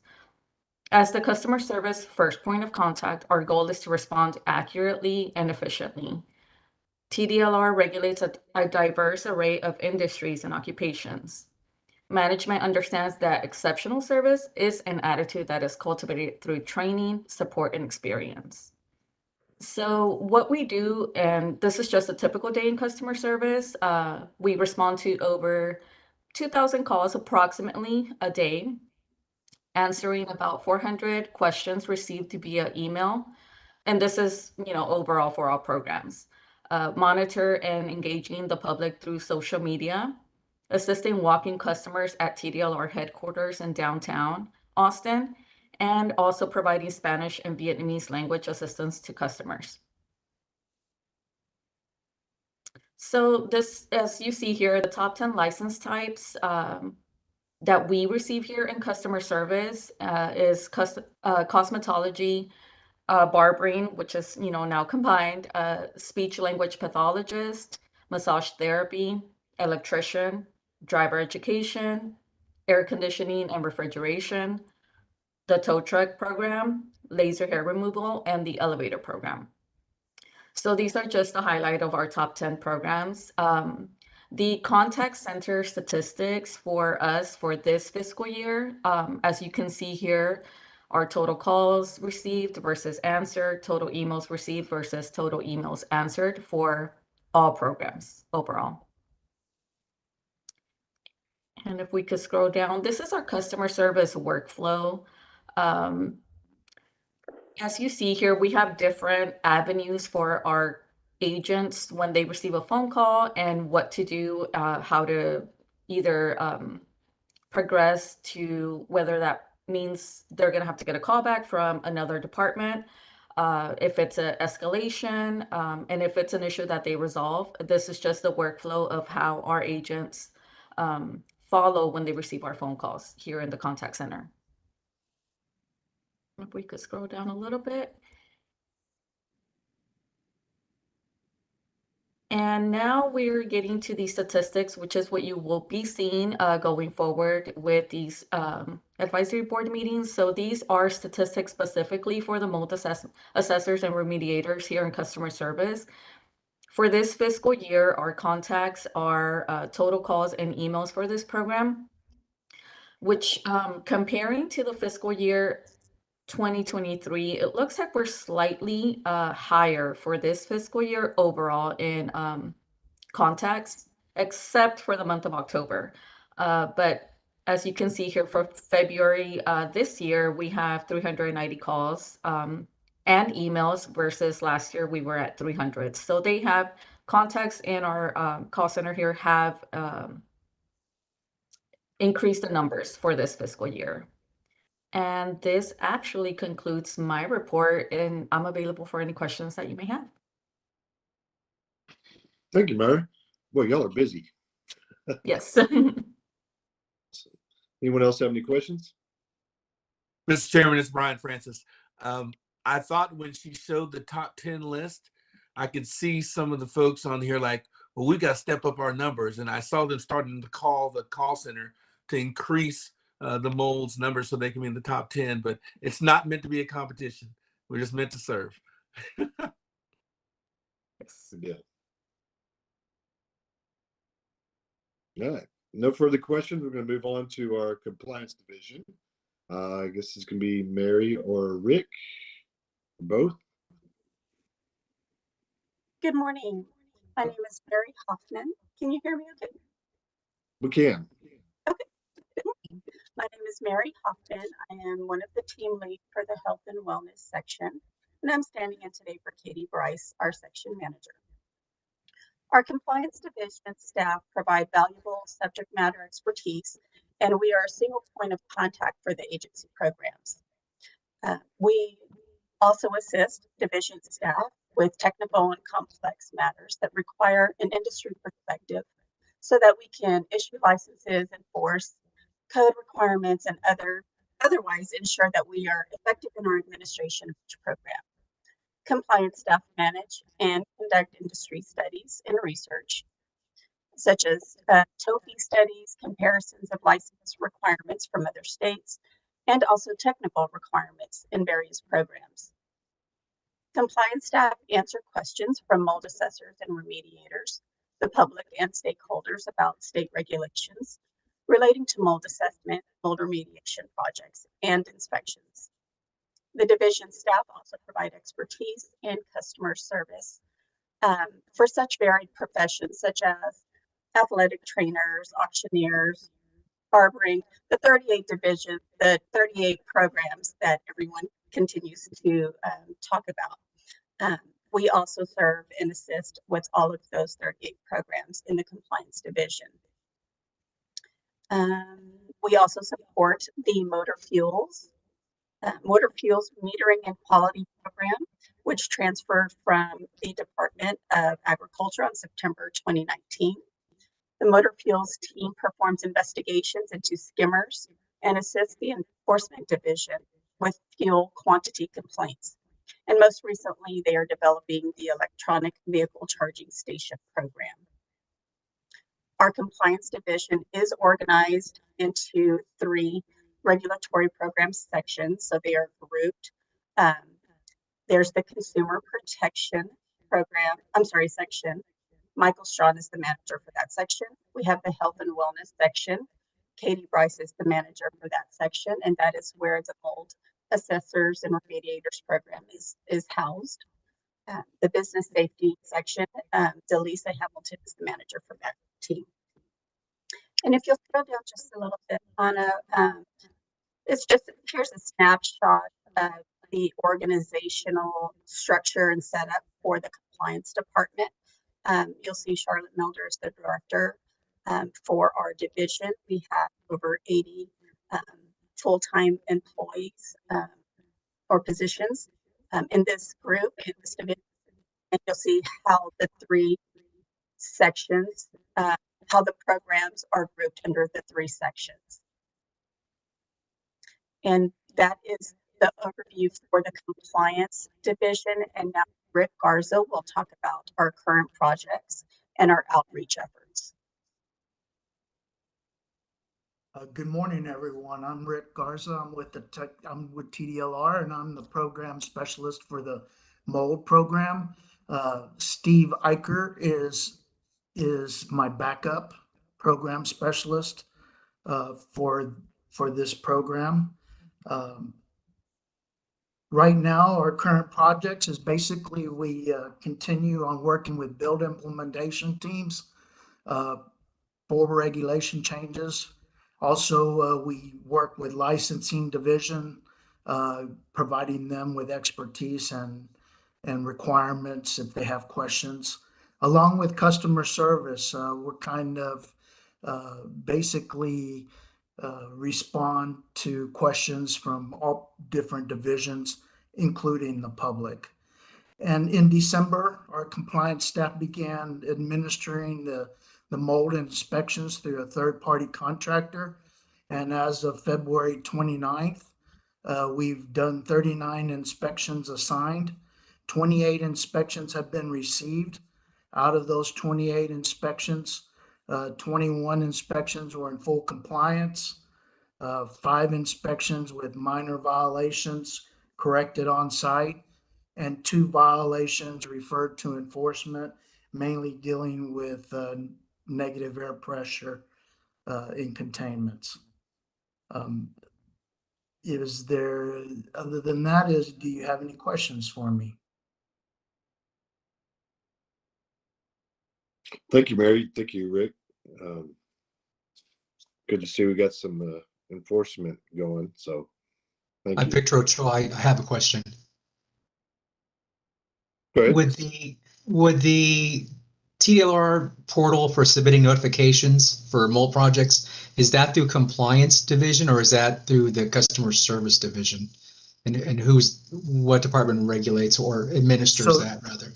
As the customer service first point of contact, our goal is to respond accurately and efficiently. TDLR regulates a diverse array of industries and occupations. Management understands that exceptional service is an attitude that is cultivated through training, support, and experience. So what we do, and this is just a typical day in customer service, we respond to over 2,000 calls approximately a day, answering about 400 questions received via email. And this is, overall for all programs. Monitor and engaging the public through social media, assisting walk-in customers at TDLR headquarters in downtown Austin, and also providing Spanish and Vietnamese language assistance to customers. So this, as you see here, the top 10 license types that we receive here in customer service is cosmetology, barbering, which is, now combined, speech language pathologist, massage therapy, electrician, driver education, air conditioning and refrigeration, the tow truck program, laser hair removal, and the elevator program. So these are just a highlight of our top 10 programs. The contact center statistics for us for this fiscal year, as you can see here, our total calls received versus answered, total emails received versus total emails answered for all programs overall. And if we could scroll down, this is our customer service workflow. As you see here, we have different avenues for our agents when they receive a phone call and what to do, how to either progress to whether that means they're going to have to get a call back from another department, if it's an escalation, and if it's an issue that they resolve. This is just the workflow of how our agents follow when they receive our phone calls here in the contact center. If we could scroll down a little bit. And now we're getting to the statistics, which is what you will be seeing going forward with these advisory board meetings. So these are statistics specifically for the mold assessors and remediators here in customer service. For this fiscal year, our contacts are total calls and emails for this program, which comparing to the fiscal year 2023, it looks like we're slightly higher for this fiscal year overall in contacts, except for the month of October. But as you can see here for February this year, we have 390 calls and emails versus last year we were at 300. So they have contacts in our call center here have increased the numbers for this fiscal year. And this actually concludes my report, and I'm available for any questions that you may have. Thank you, Mary. Boy, y'all are busy. Yes. Anyone else have any questions? Mr. Chairman, it's Brian Francis. I thought when she showed the top 10 list, I could see some of the folks on here like, well, we got to step up our numbers. And I saw them starting to call the call center to increase the mold's numbers so they can be in the top 10. But it's not meant to be a competition. We're just meant to serve. Yeah. All right. No further questions. We're going to move on to our compliance division. I guess this can be Mary or Rick, both. Good morning. My name is Mary Hoffman. Can you hear me okay? We can. Okay. Good morning. My name is Mary Hoffman. I am one of the team lead for the health and wellness section, and I'm standing in today for Katie Bryce, our section manager. Our compliance division staff provide valuable subject matter expertise, and we are a single point of contact for the agency programs. We also assist division staff with technical and complex matters that require an industry perspective so that we can issue licenses, enforce code requirements, and otherwise ensure that we are effective in our administration of each program. Compliance staff manage and conduct industry studies and research, such as TOEFL studies, comparisons of license requirements from other states, and also technical requirements in various programs. Compliance staff answer questions from mold assessors and remediators, the public and stakeholders about state regulations relating to mold assessment, mold remediation projects, and inspections. The division staff also provide expertise in customer service for such varied professions such as athletic trainers, auctioneers, harboring the 38 divisions, the 38 programs that everyone continues to talk about. We also serve and assist with all of those 38 programs in the compliance division. We also support the motor fuels metering and quality program, which transferred from the Department of Agriculture on September 2019. The motor fuels team performs investigations into skimmers and assists the enforcement division with fuel quantity complaints. And most recently, they are developing the electronic vehicle charging station program. Our compliance division is organized into 3 regulatory program sections, so they are grouped. There's the consumer protection section. Michael Strawn is the manager for that section. We have the health and wellness section. Katie Bryce is the manager for that section, and that is where the mold assessors and remediators program is housed. The business safety section, Delisa Hamilton is the manager for that team. And if you'll scroll down just a little bit, Anna, here's a snapshot of the organizational structure and setup for the compliance department. You'll see Charlotte Milder is the director for our division. We have over 80 full-time employees or positions in this group, in this division. And you'll see how the 3 sections, how the programs are grouped under the 3 sections. And that is the overview for the compliance division. And now Rick Garza will talk about our current projects and our outreach efforts. Good morning, everyone. I'm Rick Garza. I'm with TDLR, and I'm the program specialist for the mold program. Steve Eicher is my backup program specialist for this program. Right now, our current projects is basically we continue on working with build implementation teams for regulation changes. Also, we work with licensing division, providing them with expertise and requirements if they have questions. Along with customer service, we're kind of basically respond to questions from all different divisions, including the public. And in December, our compliance staff began administering the mold inspections through a third-party contractor. And as of February 29th, we've done 39 inspections assigned. 28 inspections have been received. Out of those 28 inspections, 21 inspections were in full compliance. 5 inspections with minor violations corrected on site, and 2 violations referred to enforcement, mainly dealing with negative air pressure in containments. Other than that, do you have any questions for me? Thank you, Mary. Thank you, Rick. Good to see we got some enforcement going. So thank you. Victor Ochoa, I have a question. Go ahead. Would the TDLR portal for submitting notifications for mold projects, is that through compliance division or is that through the customer service division? And what department regulates or administers that rather?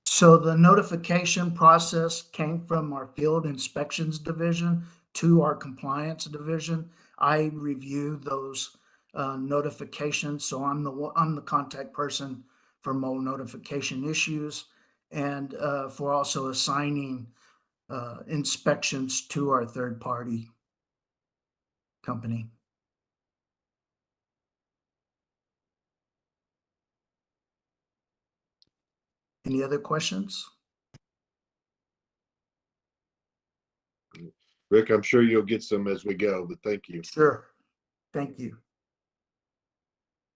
So the notification process came from our field inspections division to our compliance division. I review those notifications, so I'm the contact person for mold notification issues and for also assigning inspections to our third-party company. Any other questions? Rick, I'm sure you'll get some as we go, but thank you. Sure. Thank you.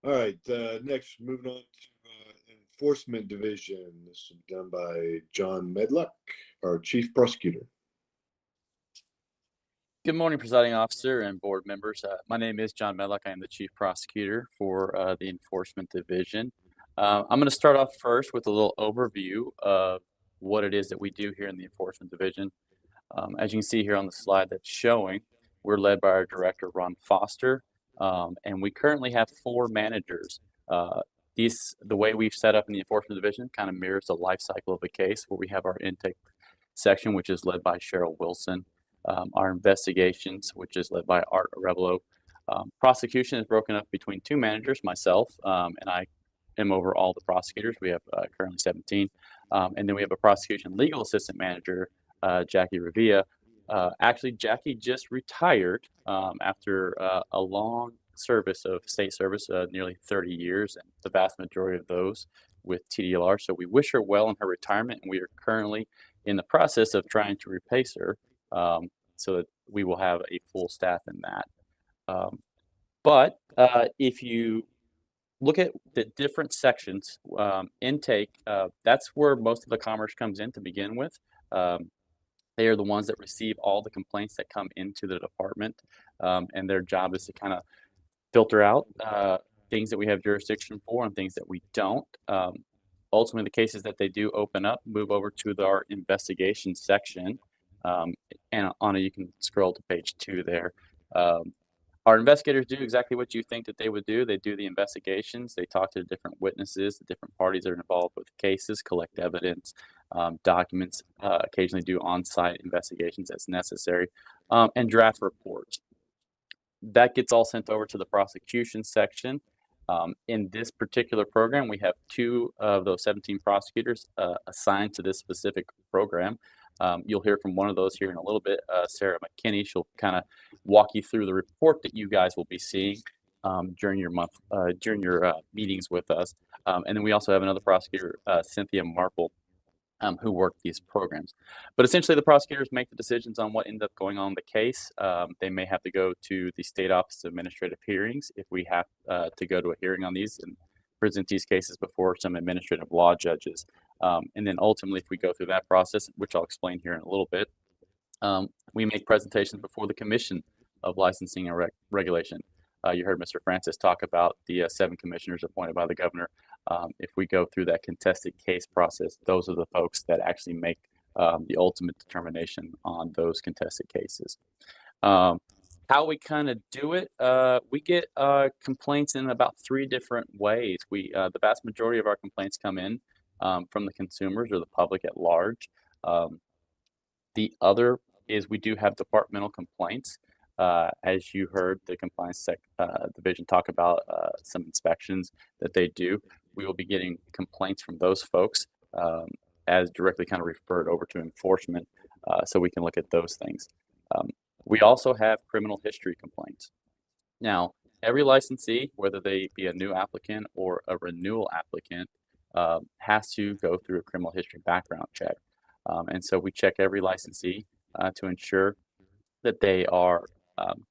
All right, next, moving on to Enforcement Division. This is done by John Medluck, our Chief Prosecutor. Good morning, presiding officer and board members. My name is John Medluck. I am the Chief Prosecutor for the Enforcement Division. I'm going to start off first with a little overview of what it is that we do here in the Enforcement Division. As you can see here on the slide that's showing, we're led by our director, Ron Foster, and we currently have 4 managers. The way we've set up in the Enforcement Division kind of mirrors the life cycle of a case, where we have our intake section, which is led by Cheryl Wilson, our investigations, which is led by Art Arevalo. Prosecution is broken up between 2 managers, myself, and I am over all the prosecutors. We have currently 17. And then we have a prosecution legal assistant manager, Jackie Revilla. Actually, Jackie just retired after a long service of state service, nearly 30 years, and the vast majority of those with TDLR. So we wish her well in her retirement, and we are currently in the process of trying to replace her so that we will have a full staff in that. But if you look at the different sections, intake, that's where most of the commerce comes in to begin with. They are the ones that receive all the complaints that come into the department, and their job is to kind of filter out things that we have jurisdiction for and things that we don't. Ultimately, the cases that they do open up move over to our investigation section, and on it you can scroll to page 2 there. Our investigators do exactly what you think that they would do. They do the investigations. They talk to the different witnesses, the different parties that are involved with cases, collect evidence, documents, occasionally do on-site investigations as necessary, and draft reports. That gets all sent over to the prosecution section. In this particular program, we have 2 of those 17 prosecutors assigned to this specific program. You'll hear from one of those here in a little bit, Sarah McKinney. She'll kind of walk you through the report that you guys will be seeing during your meetings with us. And then we also have another prosecutor, Cynthia Marple, who work these programs. But essentially, the prosecutors make the decisions on what ends up going on in the case. They may have to go to the State Office of Administrative Hearings if we have to go to a hearing on these and present these cases before some administrative law judges. And then ultimately, if we go through that process, which I'll explain here in a little bit, we make presentations before the Commission of Licensing and Regulation. You heard Mr. Francis talk about the 7 commissioners appointed by the governor. If we go through that contested case process, those are the folks that actually make the ultimate determination on those contested cases. How we kind of do it, we get complaints in about 3 different ways. The vast majority of our complaints come in from the consumers or the public at large. The other is we do have departmental complaints. As you heard the compliance division talk about some inspections that they do, we will be getting complaints from those folks as directly kind of referred over to enforcement, so we can look at those things. We also have criminal history complaints. Now, every licensee, whether they be a new applicant or a renewal applicant, has to go through a criminal history background check. And so we check every licensee to ensure that they are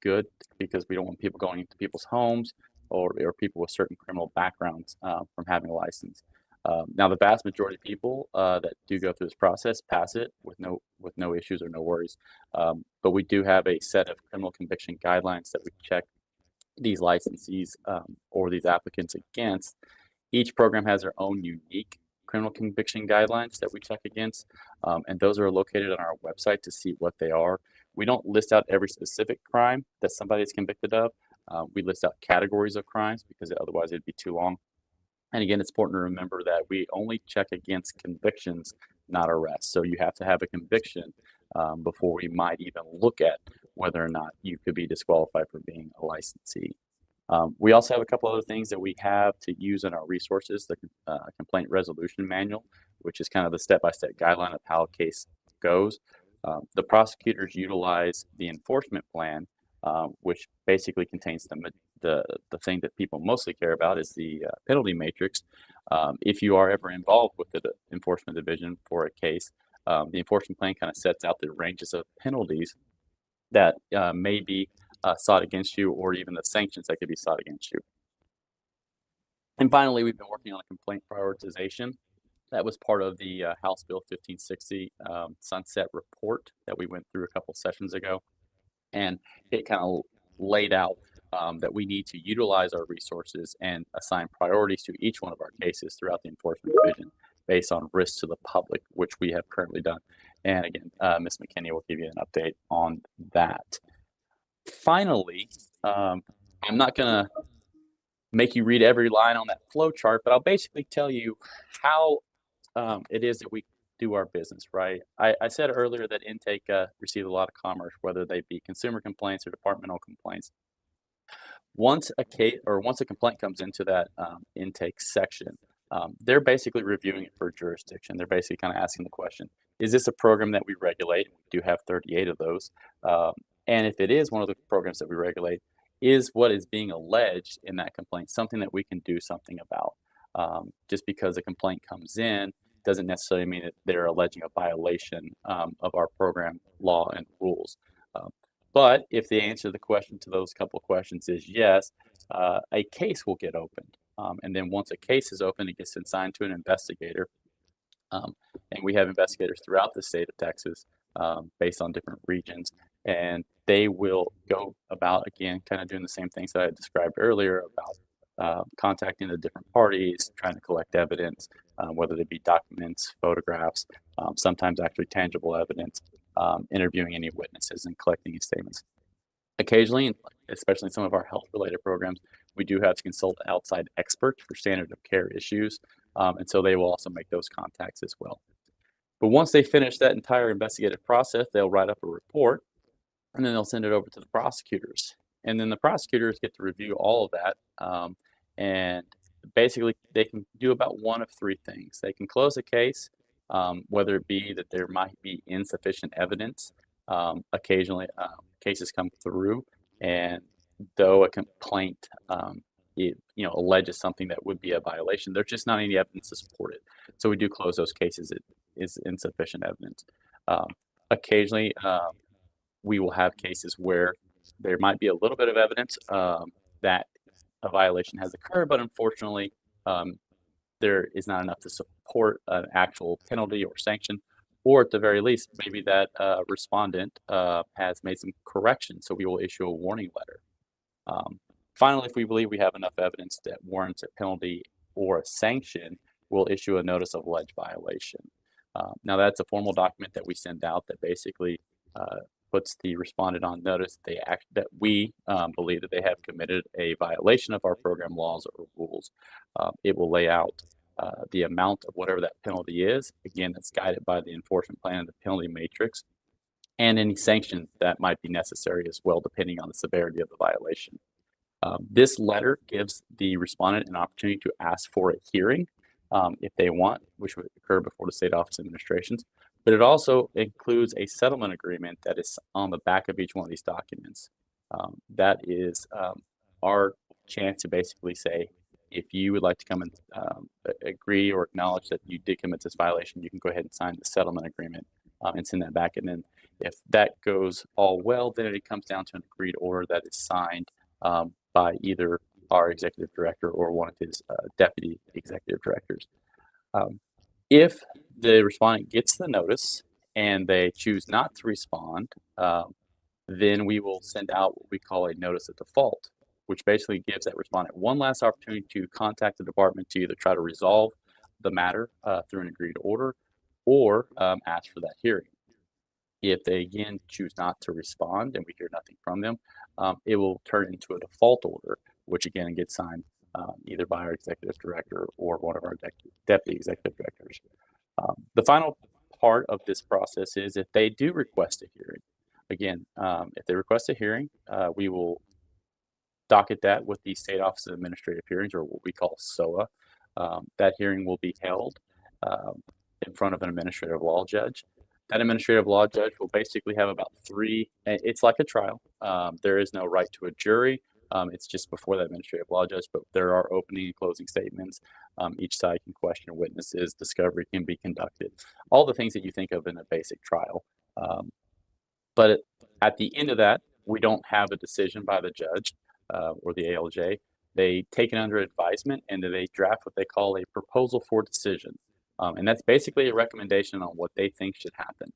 good, because we don't want people going into people's homes or people with certain criminal backgrounds from having a license. Now, the vast majority of people that do go through this process pass it with no issues or no worries. But we do have a set of criminal conviction guidelines that we check these licensees or these applicants against. Each program has their own unique criminal conviction guidelines that we check against, and those are located on our website to see what they are. We don't list out every specific crime that somebody is convicted of. We list out categories of crimes because otherwise it'd be too long. And again, it's important to remember that we only check against convictions, not arrests. So you have to have a conviction before we might even look at whether or not you could be disqualified for being a licensee. We also have a couple other things that we have to use in our resources, the complaint resolution manual, which is kind of the step-by-step guideline of how a case goes. The prosecutors utilize the enforcement plan, which basically contains the thing that people mostly care about is the penalty matrix. If you are ever involved with the enforcement division for a case, the enforcement plan kind of sets out the ranges of penalties that may be sought against you, or even the sanctions that could be sought against you. And finally, we've been working on a complaint prioritization. That was part of the House Bill 1560 sunset report that we went through a couple sessions ago. And it kind of laid out that we need to utilize our resources and assign priorities to each one of our cases throughout the enforcement division based on risk to the public, which we have currently done. And again, Ms. McKinney will give you an update on that. Finally, I'm not going to make you read every line on that flow chart, but I'll basically tell you how it is that we do our business, right? I said earlier that intake receives a lot of commerce, whether they be consumer complaints or departmental complaints. Once a complaint comes into that intake section, they're basically reviewing it for jurisdiction. They're basically kind of asking the question, is this a program that we regulate? We do have 38 of those. And if it is one of the programs that we regulate, is what is being alleged in that complaint something that we can do something about? Just because a complaint comes in doesn't necessarily mean that they're alleging a violation of our program law and rules. But if the answer to the question to those couple of questions is yes, a case will get opened. And then once a case is opened, it gets assigned to an investigator. And we have investigators throughout the state of Texas based on different regions. And they will go about, again, kind of doing the same things that I described earlier about contacting the different parties, trying to collect evidence, whether they be documents, photographs, sometimes actually tangible evidence, interviewing any witnesses and collecting these statements. Occasionally, especially in some of our health-related programs, we do have to consult outside experts for standard of care issues, and so they will also make those contacts as well. But once they finish that entire investigative process, they'll write up a report, and then they'll send it over to the prosecutors. And then the prosecutors get to review all of that And basically, they can do about one of three things. They can close a case, whether it be that there might be insufficient evidence. Occasionally, cases come through, and though a complaint alleges something that would be a violation, there's just not any evidence to support it. So we do close those cases. It is insufficient evidence. Occasionally, we will have cases where there might be a little bit of evidence that a violation has occurred, but unfortunately, there is not enough to support an actual penalty or sanction, or at the very least, maybe that respondent has made some corrections, so we will issue a warning letter. Finally, if we believe we have enough evidence that warrants a penalty or a sanction, we'll issue a notice of alleged violation. Now, that's a formal document that we send out that basically puts the respondent on notice that we believe that they have committed a violation of our program laws or rules. It will lay out the amount of whatever that penalty is. Again, that's guided by the enforcement plan and the penalty matrix, and any sanction that might be necessary as well, depending on the severity of the violation. This letter gives the respondent an opportunity to ask for a hearing if they want, which would occur before the State Office of Administrations. But it also includes a settlement agreement that is on the back of each one of these documents. That is our chance to basically say, if you would like to come and agree or acknowledge that you did commit this violation, you can go ahead and sign the settlement agreement and send that back. And then if that goes all well, then it comes down to an agreed order that is signed by either our executive director or one of his deputy executive directors. If the respondent gets the notice and they choose not to respond, then we will send out what we call a notice of default, which basically gives that respondent one last opportunity to contact the department to either try to resolve the matter through an agreed order or ask for that hearing. If they again choose not to respond and we hear nothing from them, it will turn into a default order, which again gets signed either by our executive director or one of our deputy executive directors. The final part of this process is if they do request a hearing. Again, if they request a hearing, we will docket that with the State Office of Administrative Hearings, or what we call SOA. That hearing will be held in front of an administrative law judge. That administrative law judge will basically have about it's like a trial. There is no right to a jury. It's just before the administrative law judge, but there are opening and closing statements. Each side can question witnesses. Discovery can be conducted. All the things that you think of in a basic trial. But at the end of that, we don't have a decision by the judge or the ALJ. They take it under advisement and they draft what they call a proposal for decision. And that's basically a recommendation on what they think should happen.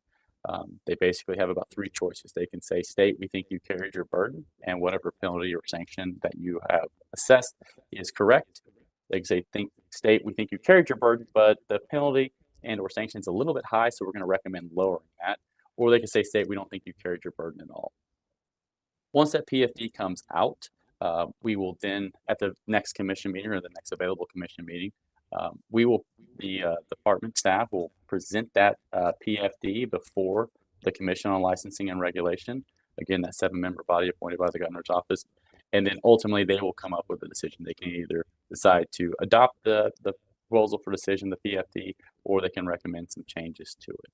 They basically have about three choices. They can say, state, we think you carried your burden, and whatever penalty or sanction that you have assessed is correct. They can say, state, we think you carried your burden, but the penalty and or sanction is a little bit high, so we're going to recommend lowering that. Or they can say, state, we don't think you carried your burden at all. Once that PFD comes out, we will then, at the next commission meeting or the next available commission meeting, the department staff will present that PFD before the Commission on Licensing and Regulation. Again, that 7-member body appointed by the governor's office. And then ultimately they will come up with a decision. They can either decide to adopt the proposal for decision, the PFD, or they can recommend some changes to it.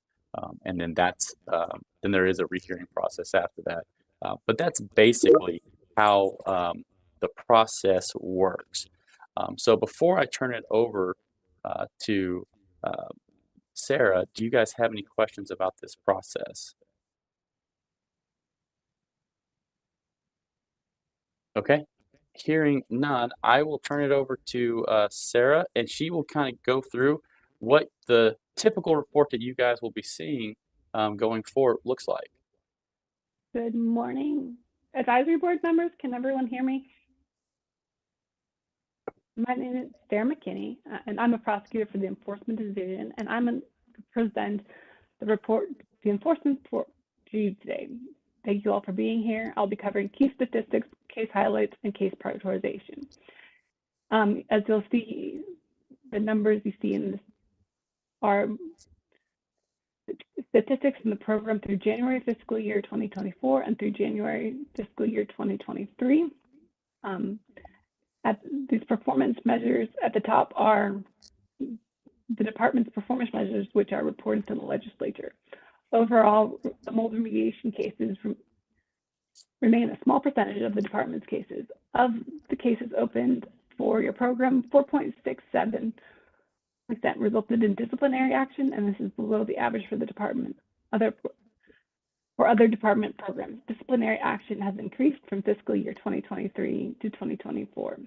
And then then there is a rehearing process after that. But that's basically how the process works. So before I turn it over to Sarah, do you guys have any questions about this process? Okay, hearing none, I will turn it over to Sarah, and she will kind of go through what the typical report that you guys will be seeing going forward looks like. Good morning. Advisory board members, can everyone hear me? My name is Sarah McKinney, and I'm a prosecutor for the Enforcement Division, and I'm going to present the enforcement report to you today. Thank you all for being here. I'll be covering key statistics, case highlights, and case prioritization. As you'll see, the numbers you see in this are statistics in the program through January fiscal year 2024 and through January fiscal year 2023. At these performance measures at the top are the department's performance measures, which are reported to the legislature. Overall, the mold remediation cases remain a small percentage of the department's cases. Of the cases opened for your program, 4.67% resulted in disciplinary action, and this is below the average for the department. For other department programs, disciplinary action has increased from fiscal year 2023 to 2024.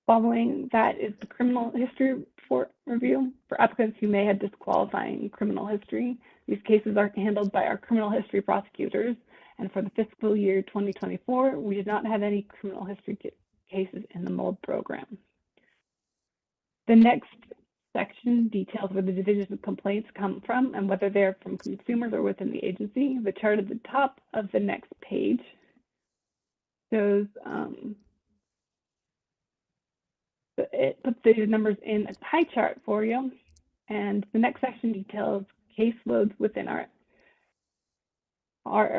Following that is the criminal history review. For applicants who may have disqualifying criminal history, these cases are handled by our criminal history prosecutors. And for the fiscal year 2024, we did not have any criminal history cases in the mold program. The next section details where the division of complaints come from and whether they're from consumers or within the agency. The chart at the top of the next page shows it puts these numbers in a pie chart for you, and the next section details caseloads within our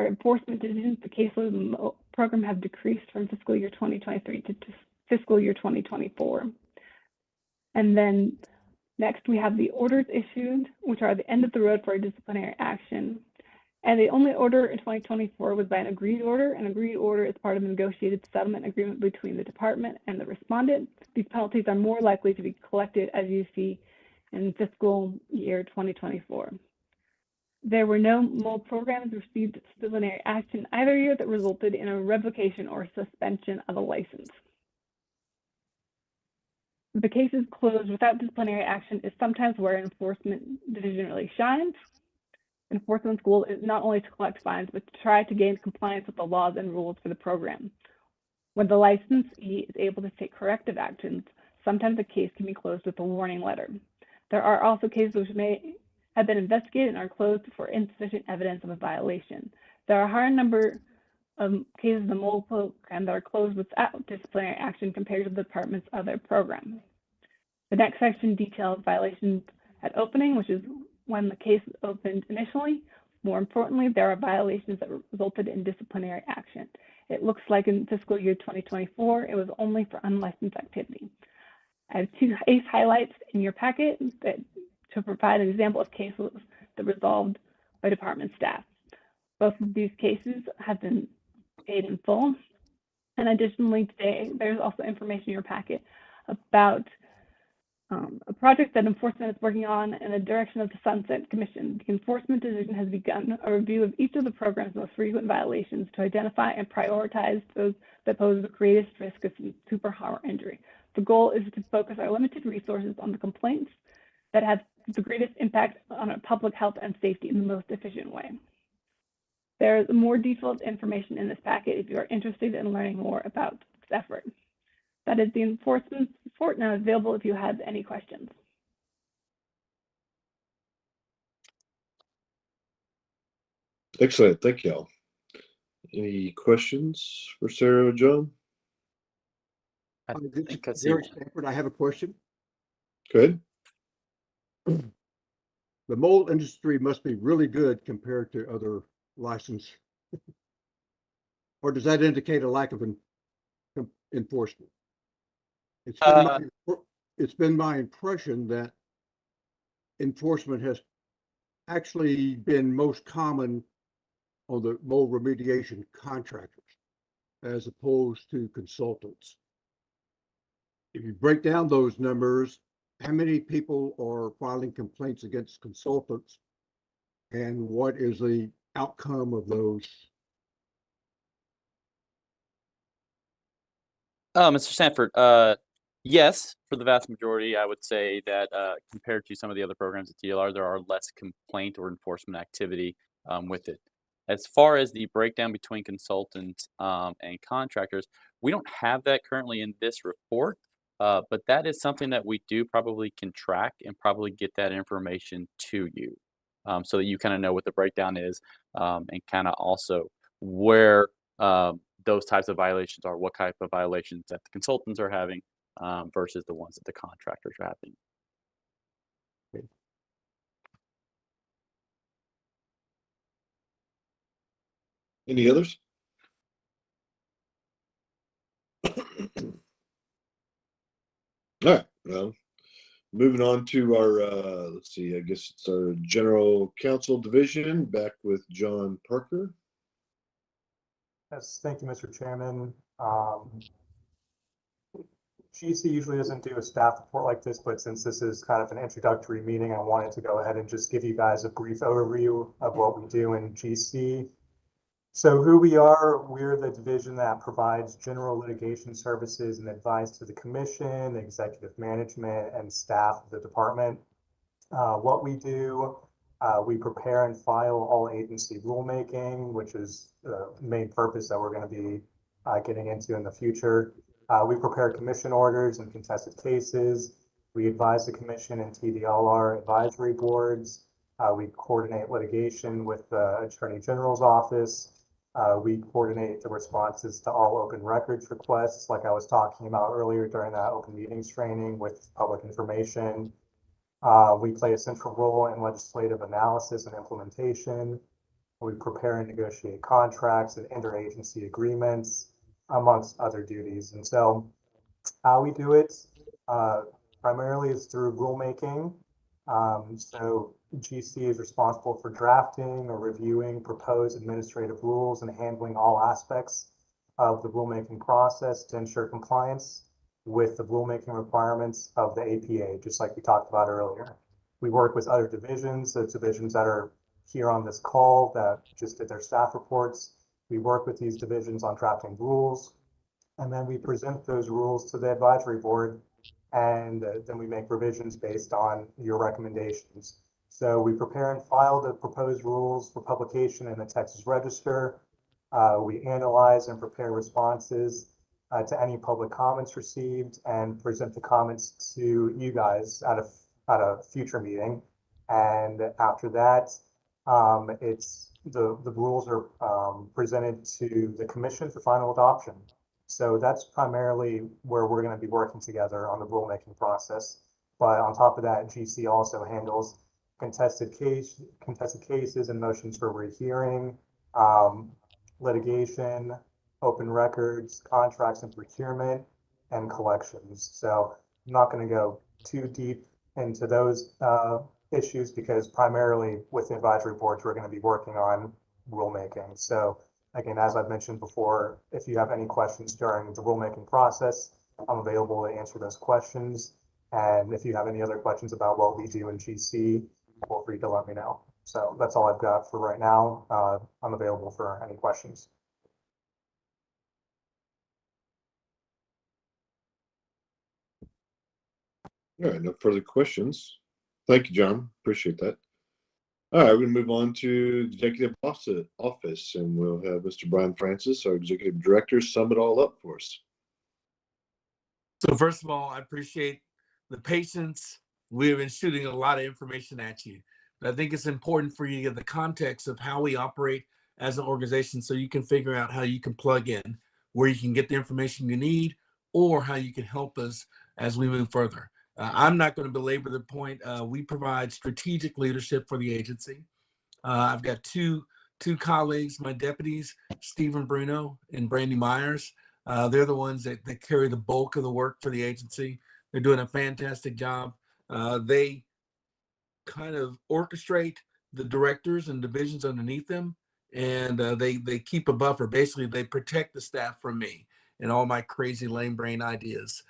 enforcement divisions. The caseload in the program have decreased from fiscal year 2023 to fiscal year 2024. And then next we have the orders issued, which are the end of the road for a disciplinary action. And the only order in 2024 was by an agreed order. An agreed order is part of a negotiated settlement agreement between the department and the respondent. These penalties are more likely to be collected, as you see in fiscal year 2024. There were no mold programs received disciplinary action either year that resulted in a revocation or suspension of a license. The cases closed without disciplinary action is sometimes where enforcement division really shines. Enforcement's goal is not only to collect fines, but to try to gain compliance with the laws and rules for the program. When the licensee is able to take corrective actions, sometimes a case can be closed with a warning letter. There are also cases which may have been investigated and are closed for insufficient evidence of a violation. There are a higher number of cases in the mold program that are closed without disciplinary action compared to the department's other programs. The next section details violations at opening, which is when the case is opened initially. More importantly, there are violations that resulted in disciplinary action. It looks like in fiscal year 2024, it was only for unlicensed activity. I have two case highlights in your packet to provide an example of cases that resolved by department staff. Both of these cases have been paid in full. And additionally, today, there's also information in your packet about a project that enforcement is working on in the direction of the Sunset Commission. The Enforcement Division has begun a review of each of the program's most frequent violations to identify and prioritize those that pose the greatest risk of super harm or injury. The goal is to focus our limited resources on the complaints that have the greatest impact on our public health and safety in the most efficient way. There's more detailed information in this packet if you are interested in learning more about this effort. That is the enforcement report now available if you have any questions. Excellent, thank you. Any questions for Sarah or John? Gary Stanford, I have a question. Good. The mold industry must be really good compared to other license. Or does that indicate a lack of enforcement? It's been my impression that enforcement has actually been most common on the mold remediation contractors as opposed to consultants. If you break down those numbers, how many people are filing complaints against consultants, and what is the outcome of those? Mr. Sanford, yes, for the vast majority, I would say that compared to some of the other programs at TLR, there are less complaint or enforcement activity with it. As far as the breakdown between consultants and contractors, we don't have that currently in this report, but that is something that we do probably can track and probably get that information to you so that you kind of know what the breakdown is and kind of also where those types of violations are, what type of violations that the consultants are having versus the ones that the contractors are having. Okay. Any others? All right, well, moving on to our, let's see, I guess it's our general counsel division, back with John Parker. Yes, thank you, Mr. Chairman. GC usually doesn't do a staff report like this, but since this is kind of an introductory meeting, I wanted to go ahead and just give you guys a brief overview of what we do in GC. So who we are, we're the division that provides general litigation services and advice to the commission, executive management, and staff of the department. What we do, we prepare and file all agency rulemaking, which is the main purpose that we're going to be getting into in the future. We prepare commission orders and contested cases. We advise the commission and TDLR advisory boards. We coordinate litigation with the Attorney General's office. We coordinate the responses to all open records requests, like I was talking about earlier during that open meetings training with public information. We play a central role in legislative analysis and implementation. We prepare and negotiate contracts and interagency agreements, amongst other duties. And so how we do it primarily is through rulemaking. So GC is responsible for drafting or reviewing proposed administrative rules and handling all aspects of the rulemaking process to ensure compliance with the rulemaking requirements of the APA, just like we talked about earlier. We work with other divisions, those divisions that are here on this call that just did their staff reports. We work with these divisions on drafting rules, and then we present those rules to the advisory board, and then we make revisions based on your recommendations. So we prepare and file the proposed rules for publication in the Texas Register. We analyze and prepare responses to any public comments received and present the comments to you guys at a future meeting. And after that, it's the rules are presented to the commission for final adoption. So that's primarily where we're going to be working together on the rulemaking process. But on top of that, GC also handles contested cases and motions for rehearing, litigation, open records, contracts and procurement, and collections. So I'm not going to go too deep into those issues because primarily with the advisory boards, we're going to be working on rulemaking. So again, as I've mentioned before, if you have any questions during the rulemaking process, I'm available to answer those questions. And if you have any other questions about what we do in GC, feel free to let me know. So that's all I've got for right now. I'm available for any questions. All right, no further questions. Thank you, John. Appreciate that. All right, we're going to move on to Executive Office, and we'll have Mr. Brian Francis, our Executive Director, sum it all up for us. So first of all, I appreciate the patience. We've been shooting a lot of information at you. But I think it's important for you to get the context of how we operate as an organization so you can figure out how you can plug in, where you can get the information you need, or how you can help us as we move further. I'm not going to belabor the point. We provide strategic leadership for the agency. I've got two colleagues, my deputies, Stephen Bruno and Brandy Myers. They're the ones that carry the bulk of the work for the agency. They're doing a fantastic job. They kind of orchestrate the directors and divisions underneath them, and they keep a buffer. Basically, they protect the staff from me and all my crazy lame brain ideas.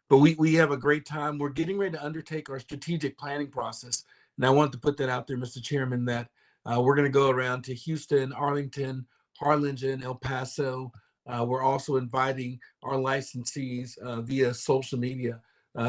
But we have a great time. We're getting ready to undertake our strategic planning process. And I want to put that out there, Mr. Chairman, that we're going to go around to Houston, Arlington, Harlingen, El Paso. We're also inviting our licensees via social media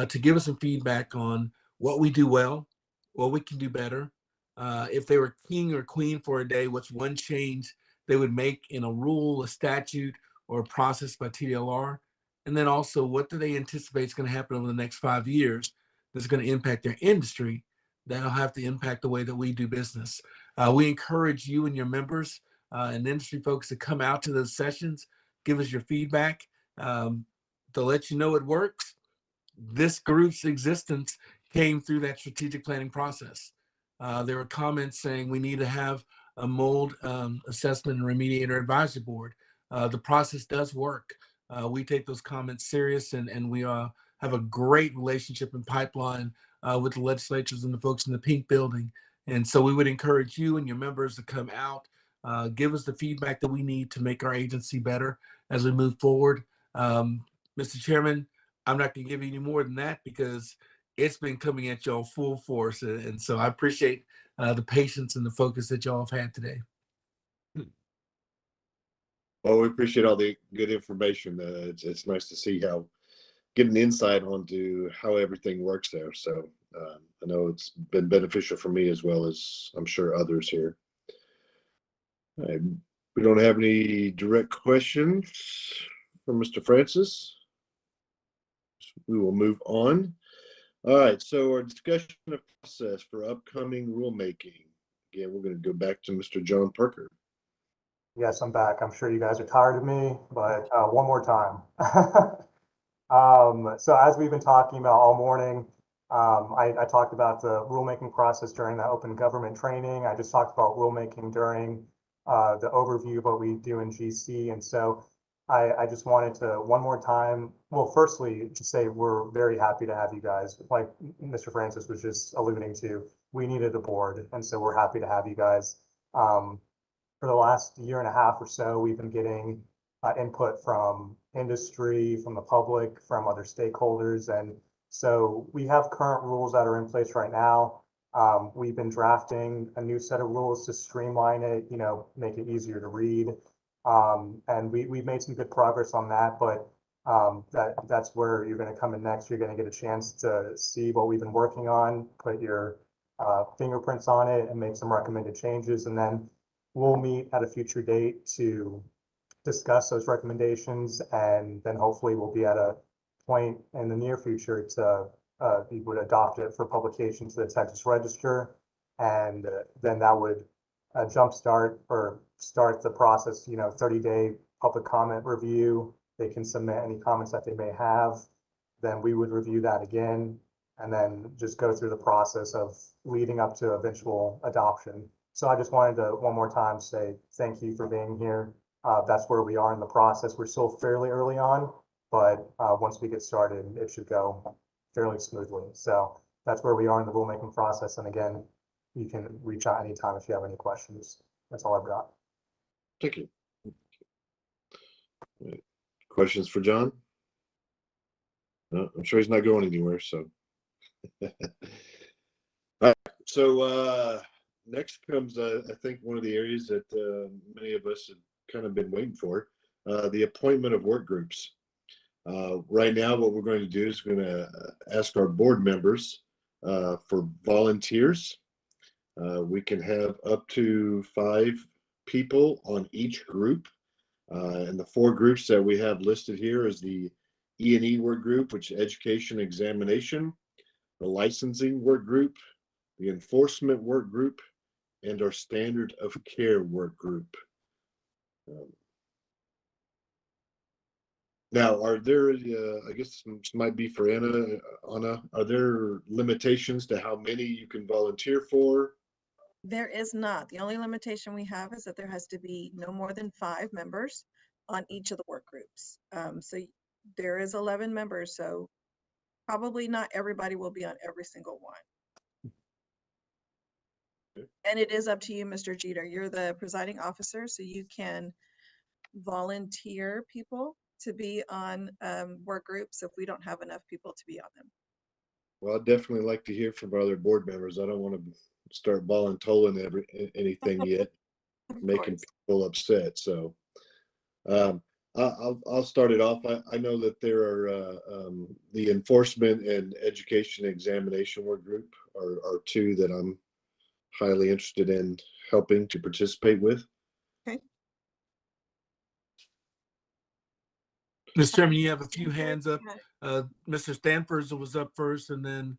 to give us some feedback on what we do well, what we can do better. If they were king or queen for a day, what's one change they would make in a rule, a statute, or a process by TDLR? And then also, what do they anticipate is going to happen over the next 5 years that's going to impact their industry, that'll have to impact the way that we do business? We encourage you and your members and industry folks to come out to those sessions, give us your feedback, to let you know it works. This group's existence came through that strategic planning process. There were comments saying we need to have a mold assessment and remediator advisory board. The process does work. We take those comments serious, and we have have a great relationship and pipeline with the legislatures and the folks in the pink building. And so we would encourage you and your members to come out, give us the feedback that we need to make our agency better as we move forward. Mr. Chairman, I'm not going to give you any more than that because it's been coming at y'all full force. And so I appreciate the patience and the focus that y'all have had today. Well, we appreciate all the good information. It's nice to see how get an insight onto how everything works there. So I know it's been beneficial for me as well as I'm sure others here. We don't have any direct questions from Mr. Francis. We will move on. All right, so our discussion of process for upcoming rulemaking. Again, we're going to go back to Mr. John Parker. Yes, I'm back. I'm sure you guys are tired of me, but one more time. So as we've been talking about all morning, I talked about the rulemaking process during the open government training. I just talked about rulemaking during the overview of what we do in GC. And so I just wanted to one more time, well, firstly, just say we're very happy to have you guys. Like Mr. Francis was just alluding to, we needed a board. And so we're happy to have you guys. For the last year and a half or so, we've been getting input from industry, from the public, from other stakeholders. And so we have current rules that are in place right now. We've been drafting a new set of rules to streamline it, you know, make it easier to read. And we've made some good progress on that, but that's where you're going to come in next. You're going to get a chance to see what we've been working on, put your fingerprints on it and make some recommended changes. And then we'll meet at a future date to discuss those recommendations, and then hopefully we'll be at a point in the near future to we would adopt it for publication to the Texas Register, and then that would jumpstart or start the process. You know, 30-day public comment review. They can submit any comments that they may have. Then we would review that again, and then just go through the process of leading up to eventual adoption. So I just wanted to one more time say thank you for being here. That's where we are in the process. We're still fairly early on, but once we get started, it should go fairly smoothly. So that's where we are in the rulemaking process. And again, you can reach out anytime if you have any questions. That's all I've got. Thank you. Questions for John? No, I'm sure he's not going anywhere. So, all right. So next comes, I think, one of the areas that many of us have kind of been waiting for, the appointment of work groups. Right now, what we're going to do is we're going to ask our board members for volunteers. We can have up to 5 people on each group. And the 4 groups that we have listed here is the E&E work group, which is education examination, the licensing work group, the enforcement work group, and our standard of care work group. Now, are there, I guess this might be for Anna, are there limitations to how many you can volunteer for? There is not. The only limitation we have is that there has to be no more than 5 members on each of the work groups. So there is 11 members, so probably not everybody will be on every single one. And it is up to you, Mr. Jeter. You're the presiding officer, so you can volunteer people to be on work groups if we don't have enough people to be on them. Well, I'd definitely like to hear from other board members. I don't want to start volunteering anything yet, making people upset. So I'll start it off. I know that there are the enforcement and education examination work group are 2 that I'm highly interested in helping to participate with. Okay. Mr. Chairman, you have a few hands up. Mr. Stanford's was up first, and then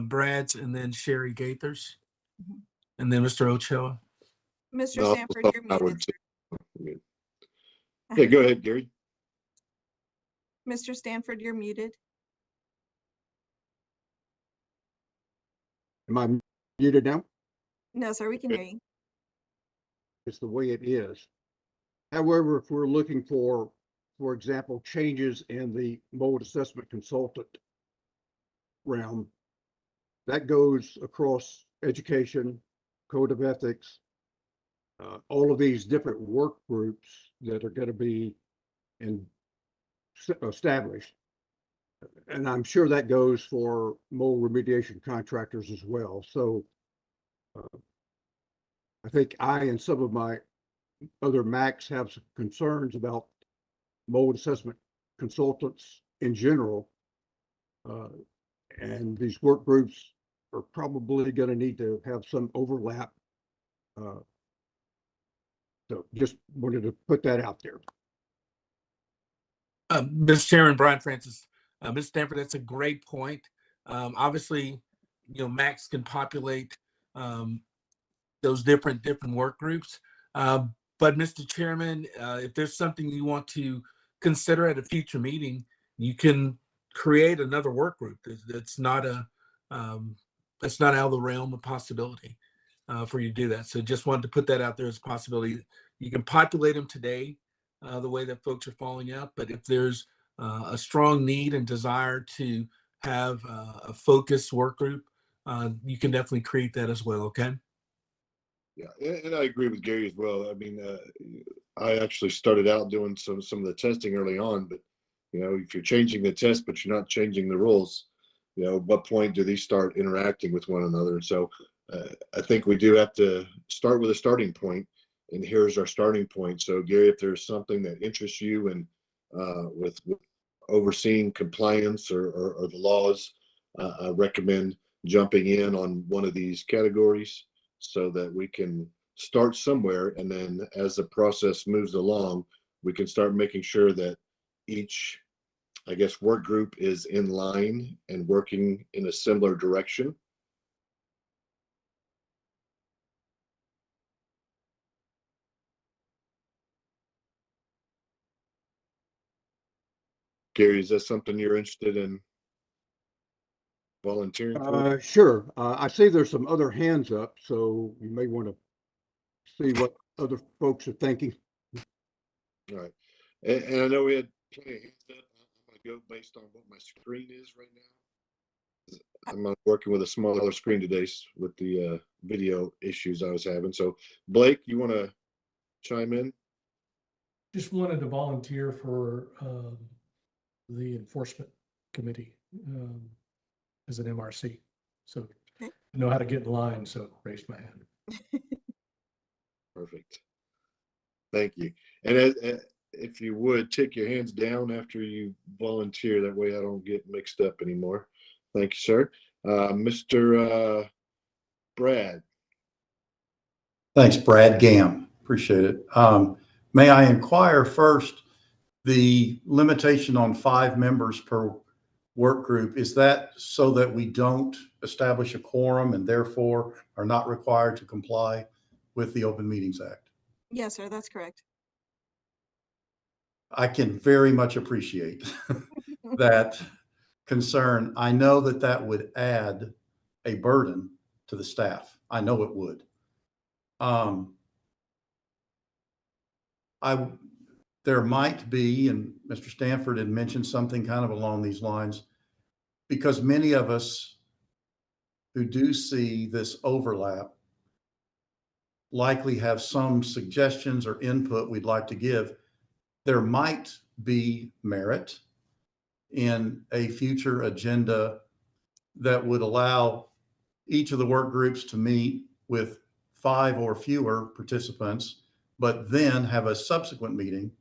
Brad's, and then Sherry Gaithers, and then Mr. Ochoa. Mr. Stanford, you're muted. Yeah, go ahead, Gary. Mr. Stanford, you're muted. Am I muted now? No, sir, we can hear you. It's the way it is. However, if we're looking for example, changes in the mold assessment consultant realm, that goes across education, code of ethics, all of these different work groups that are going to be established. And I'm sure that goes for mold remediation contractors as well. So I think I and some of my other MACs have some concerns about mold assessment consultants in general. And these work groups are probably going to need to have some overlap. So just wanted to put that out there. Mr. Chairman, Brian Francis, Ms. Stanford, that's a great point. Obviously, Max can populate those different work groups. But Mr. Chairman, if there's something you want to consider at a future meeting, you can create another work group. That's not that's not out of the realm of possibility for you to do that. So just wanted to put that out there as a possibility. You can populate them today the way that folks are following up, but if there's a strong need and desire to have a focused work group, you can definitely create that as well. Okay. Yeah, and I agree with Gary as well. I mean, I actually started out doing some of the testing early on, but if you're changing the test but you're not changing the rules, at what point do these start interacting with one another? So I think we do have to start with a starting point, and here's our starting point. So Gary, if there's something that interests you and with overseeing compliance or the laws, I recommend jumping in on one of these categories so that we can start somewhere, and then as the process moves along, we can start making sure that each, I guess, work group is in line and working in a similar direction. Gary, is that something you're interested in volunteering for? Sure. I see there's some other hands up, so you may want to see what other folks are thinking. All right. And I know we had plenty of hands up. I'm going to go based on what my screen is right now. I'm working with a smaller screen today with the video issues I was having. So Blake, you want to chime in? Just wanted to volunteer for the enforcement committee as an MRC. So I know how to get in line, so raised my hand. Perfect. Thank you. And if you would, take your hands down after you volunteer. That way I don't get mixed up anymore. Thank you, sir. Mr. Brad. Thanks, Brad Gam. Appreciate it. May I inquire first, the limitation on 5 members per work group, is that so that we don't establish a quorum and therefore are not required to comply with the Open Meetings Act? Yes, sir, that's correct. I can very much appreciate that concern. I know that that would add a burden to the staff. I know it would. There might be, and Mr. Stanford had mentioned something kind of along these lines, because many of us who do see this overlap likely have some suggestions or input we'd like to give. There might be merit in a future agenda that would allow each of the work groups to meet with 5 or fewer participants, but then have a subsequent meeting,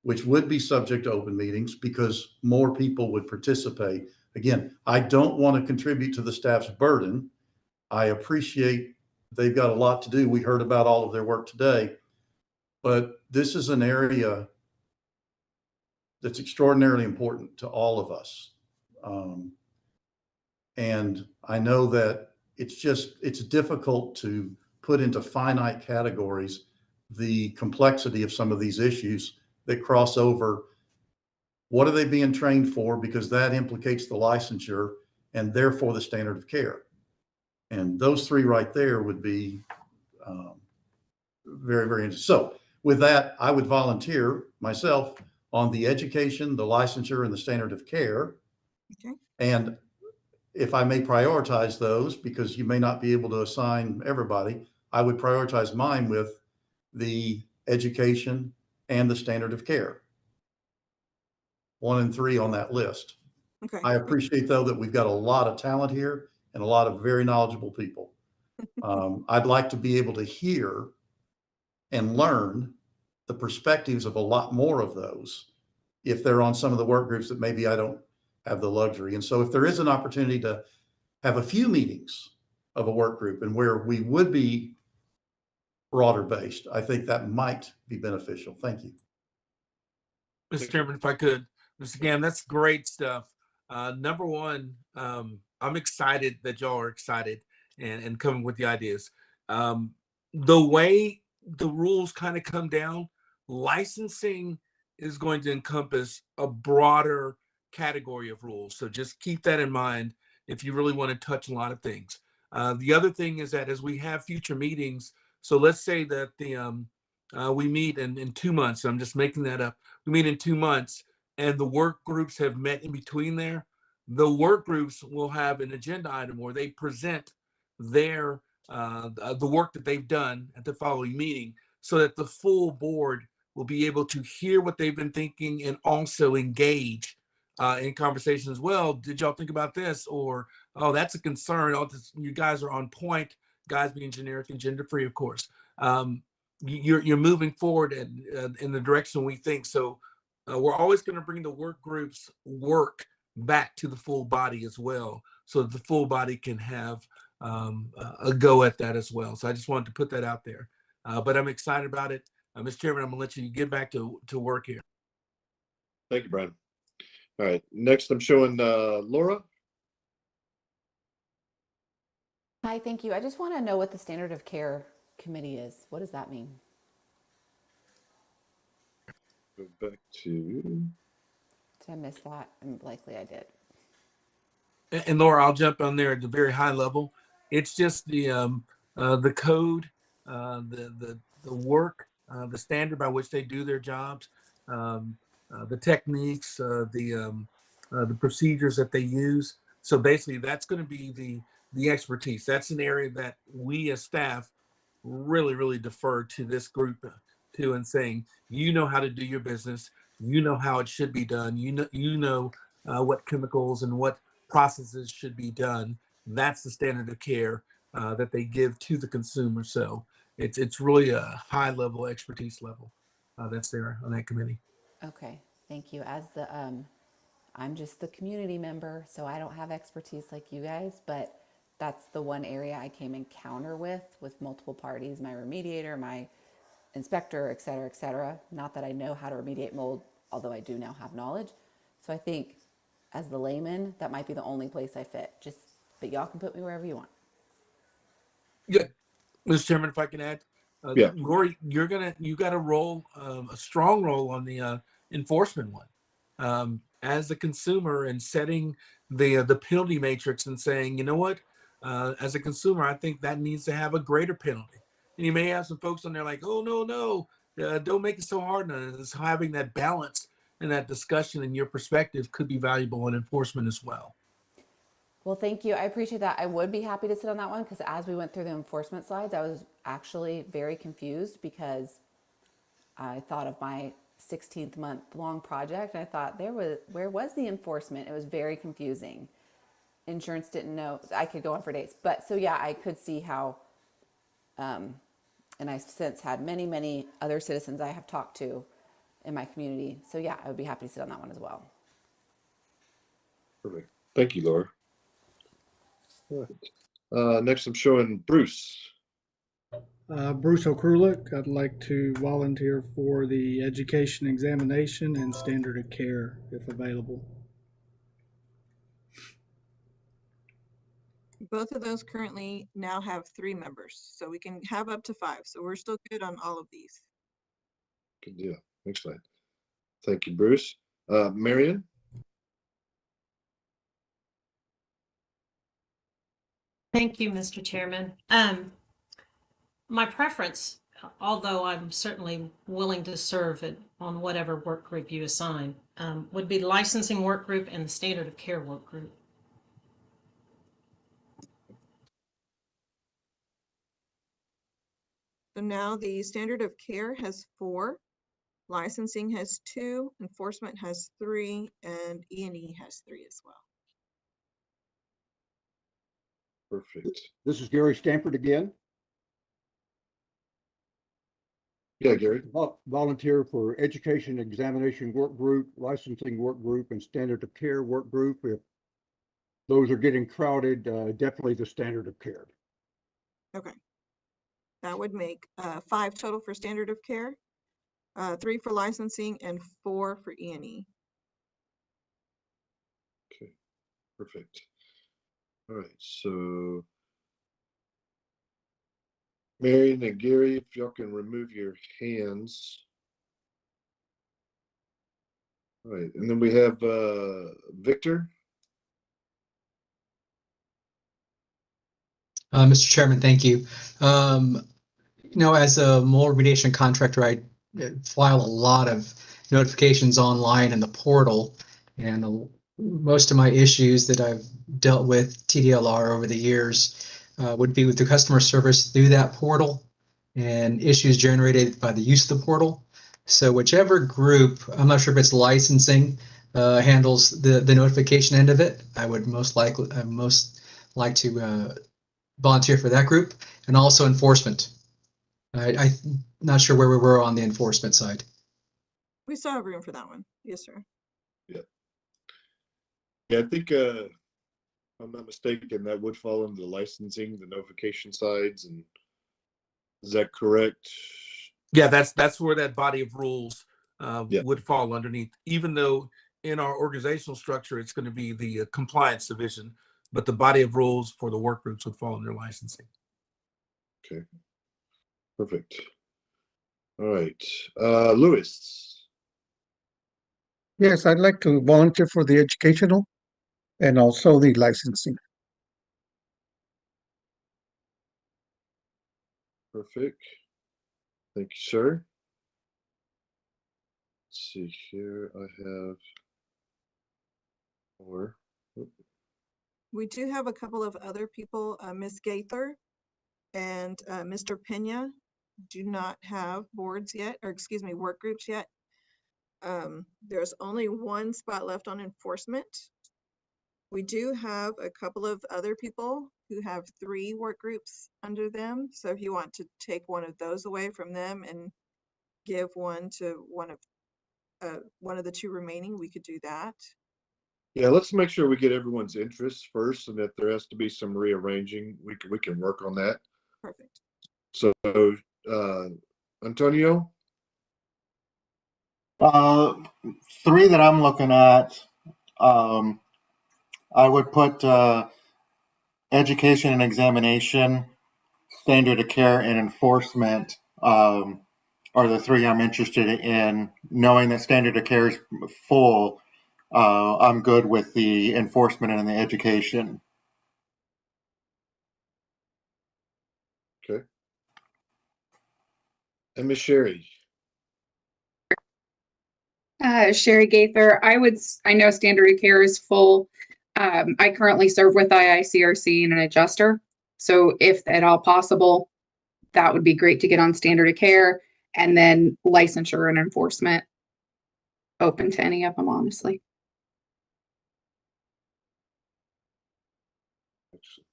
which would be subject to open meetings because more people would participate. Again, I don't want to contribute to the staff's burden. I appreciate they've got a lot to do. We heard about all of their work today, but this is an area that's extraordinarily important to all of us. And I know that it's difficult to put into finite categories the complexity of some of these issues that cross over. What are they being trained for? Because that implicates the licensure and therefore the standard of care. And those 3 right there would be very, very interesting. So with that, I would volunteer myself on the education, the licensure, and the standard of care. Okay. And if I may prioritize those, because you may not be able to assign everybody, I would prioritize mine with the education and the standard of care. 1 and 3 on that list. Okay. I appreciate, though, that we've got a lot of talent here and a lot of very knowledgeable people. I'd like to be able to hear and learn the perspectives of a lot more of those if they're on some of the work groups that maybe I don't have the luxury. And so if there is an opportunity to have a few meetings of a work group and where we would be broader based, I think that might be beneficial. Thank you. Mr. Chairman, if I could, Mr. Gam, that's great stuff. Number one, I'm excited that y'all are excited and coming with the ideas. The way the rules kind of come down, licensing is going to encompass a broader category of rules. So just keep that in mind if you really want to touch a lot of things. The other thing is that as we have future meetings, so let's say that we meet in 2 months. I'm just making that up. We meet in 2 months and the work groups have met in between there. The work groups will have an agenda item where they present their the work that they've done at the following meeting so that the full board will be able to hear what they've been thinking and also engage in conversation as well. Did y'all think about this? Or, oh, that's a concern. Oh, you guys are on point. Guys being generic and gender free, of course. You're moving forward in the direction we think. So we're always going to bring the work groups work back to the full body as well, so that the full body can have a go at that as well. So I just wanted to put that out there. But I'm excited about it. Mr. Chairman, I'm going to let you get back to work here. Thank you, Brian. All right, next I'm showing Laura. Hi, thank you. I just want to know what the standard of care committee is. What does that mean? Go back to. Did I miss that? Likely I did. And Laura, I'll jump on there at the very high level. It's just the code, the work, the standard by which they do their jobs, the techniques, the procedures that they use. So basically, that's going to be the expertise. That's an area that we as staff really defer to this group to, and saying, you know how to do your business, you know how it should be done, you know what chemicals and what processes should be done. That's the standard of care that they give to the consumer. So it's really a high level expertise level that's there on that committee. Okay, thank you. As the I'm just the community member, so I don't have expertise like you guys, but that's the one area I came encounter with multiple parties, my remediator, my inspector, et cetera, et cetera. Not that I know how to remediate mold, although I do now have knowledge. So I think as the layman, that might be the only place I fit. But y'all can put me wherever you want. Yeah, Mr. Chairman, if I can add, Yeah. Lori, you got a role, a strong role on the enforcement one. As a consumer and setting the penalty matrix and saying, you know what, as a consumer, I think that needs to have a greater penalty. And you may have some folks on there like, oh, no, don't make it so hard. And it's having that balance and that discussion and your perspective could be valuable in enforcement as well. Well, thank you. I appreciate that. I would be happy to sit on that one because as we went through the enforcement slides, I was actually very confused because I thought of my 16th month long project and I thought where was the enforcement? It was very confusing. Insurance didn't know. I could go on for days. But so yeah, I could see how, and I've since had many other citizens I have talked to in my community. So yeah, I would be happy to sit on that one as well. Perfect. Thank you, Laura. All right. Next I'm showing Bruce. Bruce Okrulik. I'd like to volunteer for the education examination and standard of care if available. Both of those currently now have 3 members, so we can have up to 5. So we're still good on all of these. Good deal. Excellent. Thank you, Bruce. Marion? Thank you, Mr. Chairman. My preference, although I'm certainly willing to serve on whatever work group you assign, would be the licensing work group and the standard of care work group. So now the standard of care has 4, licensing has 2, enforcement has 3, and E&E has 3 as well. Perfect. This is Gary Stanford again. Yeah, Gary. Volunteer for education examination work group, licensing work group, and standard of care work group. If those are getting crowded, definitely the standard of care. Okay. That would make 5 total for standard of care, 3 for licensing, and 4 for E&E. Okay, perfect. All right, so Marion and Gary, if y'all can remove your hands. All right, and then we have Victor. Mr. Chairman, thank you. As a mold remediation contractor, I file a lot of notifications online in the portal, and most of my issues that I've dealt with TDLR over the years would be with the customer service through that portal and issues generated by the use of the portal. So whichever group, I'm not sure if it's licensing, handles the notification end of it, I would most like to volunteer for that group, and also enforcement. I'm not sure where we were on the enforcement side. We still have room for that one. Yes, sir. Yeah, I think if I'm not mistaken, that would fall under the licensing, the notification sides, and is that correct? Yeah, that's where that body of rules Yeah. would fall underneath, even though in our organizational structure, it's going to be the compliance division, but the body of rules for the work groups would fall under licensing. Okay, perfect. All right, Lewis. Yes, I'd like to volunteer for the educational and also the licensing. Perfect. Thank you, sir. Let's see here. I have 4. We do have a couple of other people, Ms. Gaither and Mr. Pena do not have boards yet, or excuse me, work groups yet. There's only 1 spot left on enforcement. We do have a couple of other people who have 3 work groups under them. So if you want to take one of those away from them and give one to one of the 2 remaining, we could do that. Yeah, let's make sure we get everyone's interests first, and if there has to be some rearranging, we can work on that. Perfect. So, Antonio? 3 that I'm looking at, I would put education and examination, standard of care, and enforcement are the 3 I'm interested in. Knowing that standard of care is full, I'm good with the enforcement and the education. Okay. And Miss Sherry? Sherry Gaither. I know standard of care is full. I currently serve with IICRC and an adjuster. So if at all possible, that would be great to get on standard of care, and then licensure and enforcement. Open to any of them, honestly. Excellent.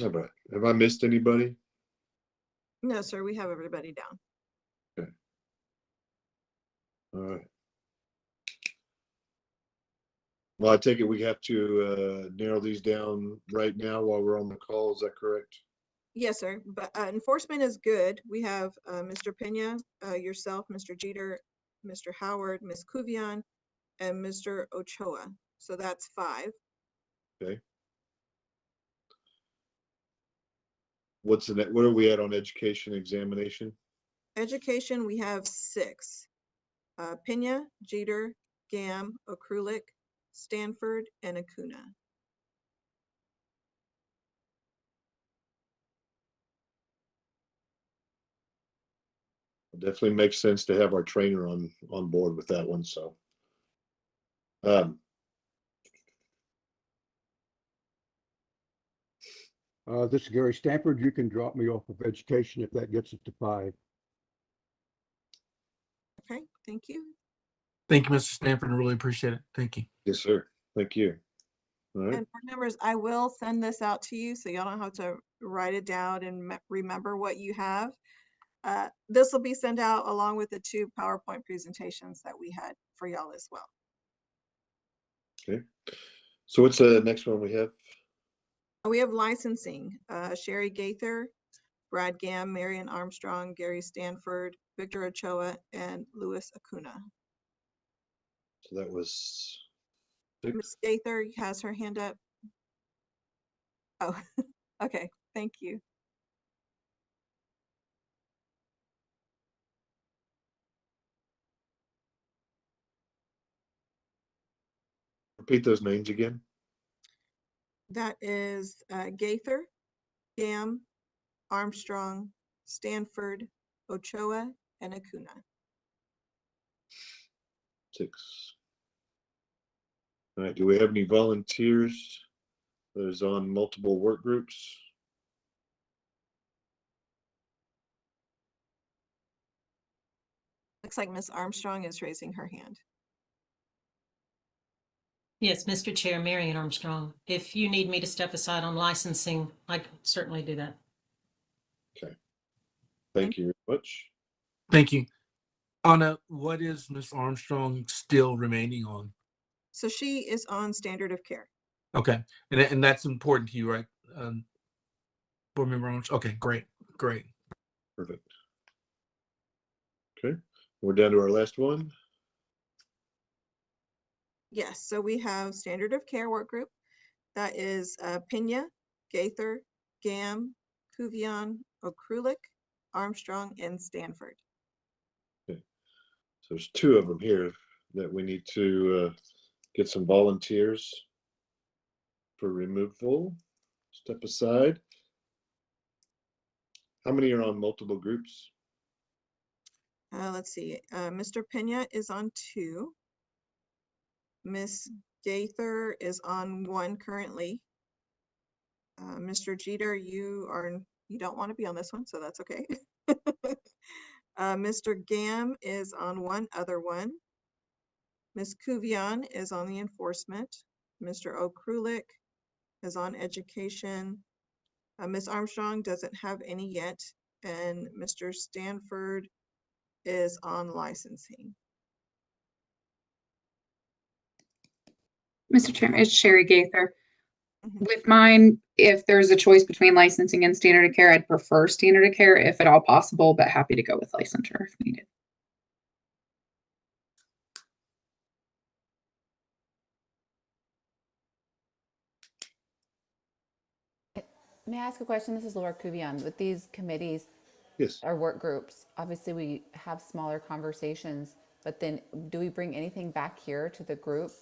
All right. Have I missed anybody? No, sir, we have everybody down. Okay. All right. Well, I take it we have to narrow these down right now while we're on the call. Is that correct? Yes, sir. But enforcement is good. We have Mr. Pena, yourself, Mr. Jeter, Mr. Howard, Ms. Kuvian, and Mr. Ochoa. So that's 5. Okay. What are we at on education examination? Education, we have 6. Pena, Jeter, Gam, Okrulik, Stanford, and Acuna. It definitely makes sense to have our trainer on board with that one. So, This is Gary Stanford. You can drop me off of education if that gets it to 5. Okay, thank you. Thank you, Mr. Stanford. I really appreciate it. Thank you. Yes, sir. Thank you. All right. And board members, I will send this out to you so y'all don't have to write it down and remember what you have. This will be sent out along with the 2 PowerPoint presentations that we had for y'all as well. Okay. So what's the next one we have? We have licensing, Sherry Gaither, Brad Gam, Marion Armstrong, Gary Stanford, Victor Ochoa, and Louis Acuna. So that was 6. Ms. Gaither has her hand up. Oh, okay, thank you. Repeat those names again. That is Gaither, Gam, Armstrong, Stanford, Ochoa, and Acuna. 6. All right. Do we have any volunteers that is on multiple work groups? Looks like Ms. Armstrong is raising her hand. Yes, Mr. Chair, Marion Armstrong. If you need me to step aside on licensing, I can certainly do that. Okay. Thank you very much. Thank you. Anna, what is Ms. Armstrong still remaining on? So she is on standard of care. Okay. And that's important to you, right? Board member Armstrong? Okay, great. Great. Perfect. Okay. We're down to our last one. Yes, so we have standard of care work group. That is Pena, Gaither, Gam, Kuvion, Okrulik, Armstrong, and Stanford. Okay. So there's 2 of them here that we need to get some volunteers for removal. Step aside. How many are on multiple groups? Let's see. Mr. Pena is on 2. Miss Gaither is on 1 currently. Mr. Jeter, you don't want to be on this one, so that's okay. Mr. Gam is on 1 other one. Ms. Kuvion is on the enforcement. Mr. Okrulik is on education. Ms. Armstrong doesn't have any yet, and Mr. Stanford is on licensing. Mr. Chairman, it's Sherry Gaither. With mine, if there's a choice between licensing and standard of care, I'd prefer standard of care if at all possible, but happy to go with licensure if needed. May I ask a question? This is Laura Kuvion. With these committees Yes. or work groups, obviously we have smaller conversations, but then do we bring anything back here to the group?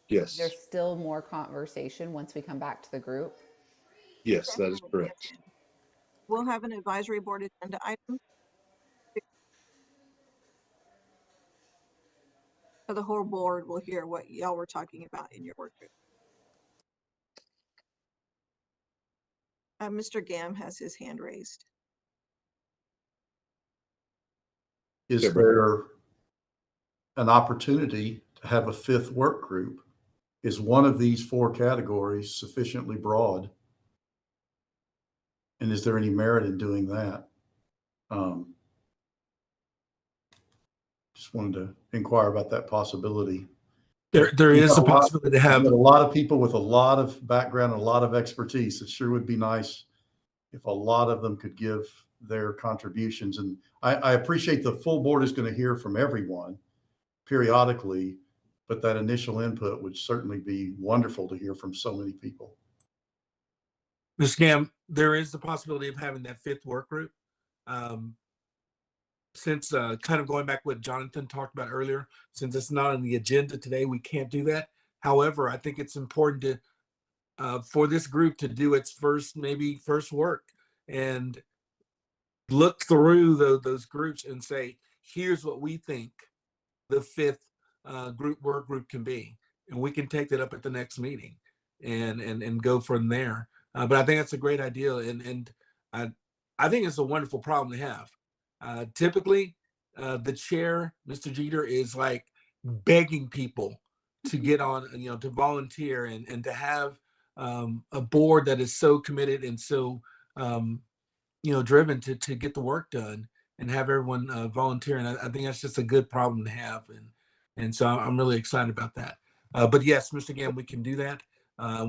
Yes. There's still more conversation once we come back to the group? Yes, that is correct. We'll have an advisory board agenda item. So the whole board will hear what y'all were talking about in your work group. Mr. Gam has his hand raised. Is there an opportunity to have a 5th work group? Is one of these 4 categories sufficiently broad? And is there any merit in doing that? Just wanted to inquire about that possibility. There is a possibility to have a lot of people with a lot of background and a lot of expertise. It sure would be nice if a lot of them could give their contributions. And I appreciate the full board is going to hear from everyone periodically, but that initial input would certainly be wonderful to hear from so many people. Ms. Gam, there is the possibility of having that 5th work group. Since kind of going back what Jonathan talked about earlier, since it's not on the agenda today, we can't do that. However, I think it's important to for this group to do its first work and look through those groups and say, here's what we think the 5th work group can be, and we can take that up at the next meeting and go from there. But I think that's a great idea, and I think it's a wonderful problem to have. Typically, the chair, Mr. Jeter, is like begging people to get on, to volunteer and to have a board that is so committed and so driven to get the work done and have everyone volunteer. And I think that's just a good problem to have, and so I'm really excited about that. But yes, Mr. Gam, we can do that.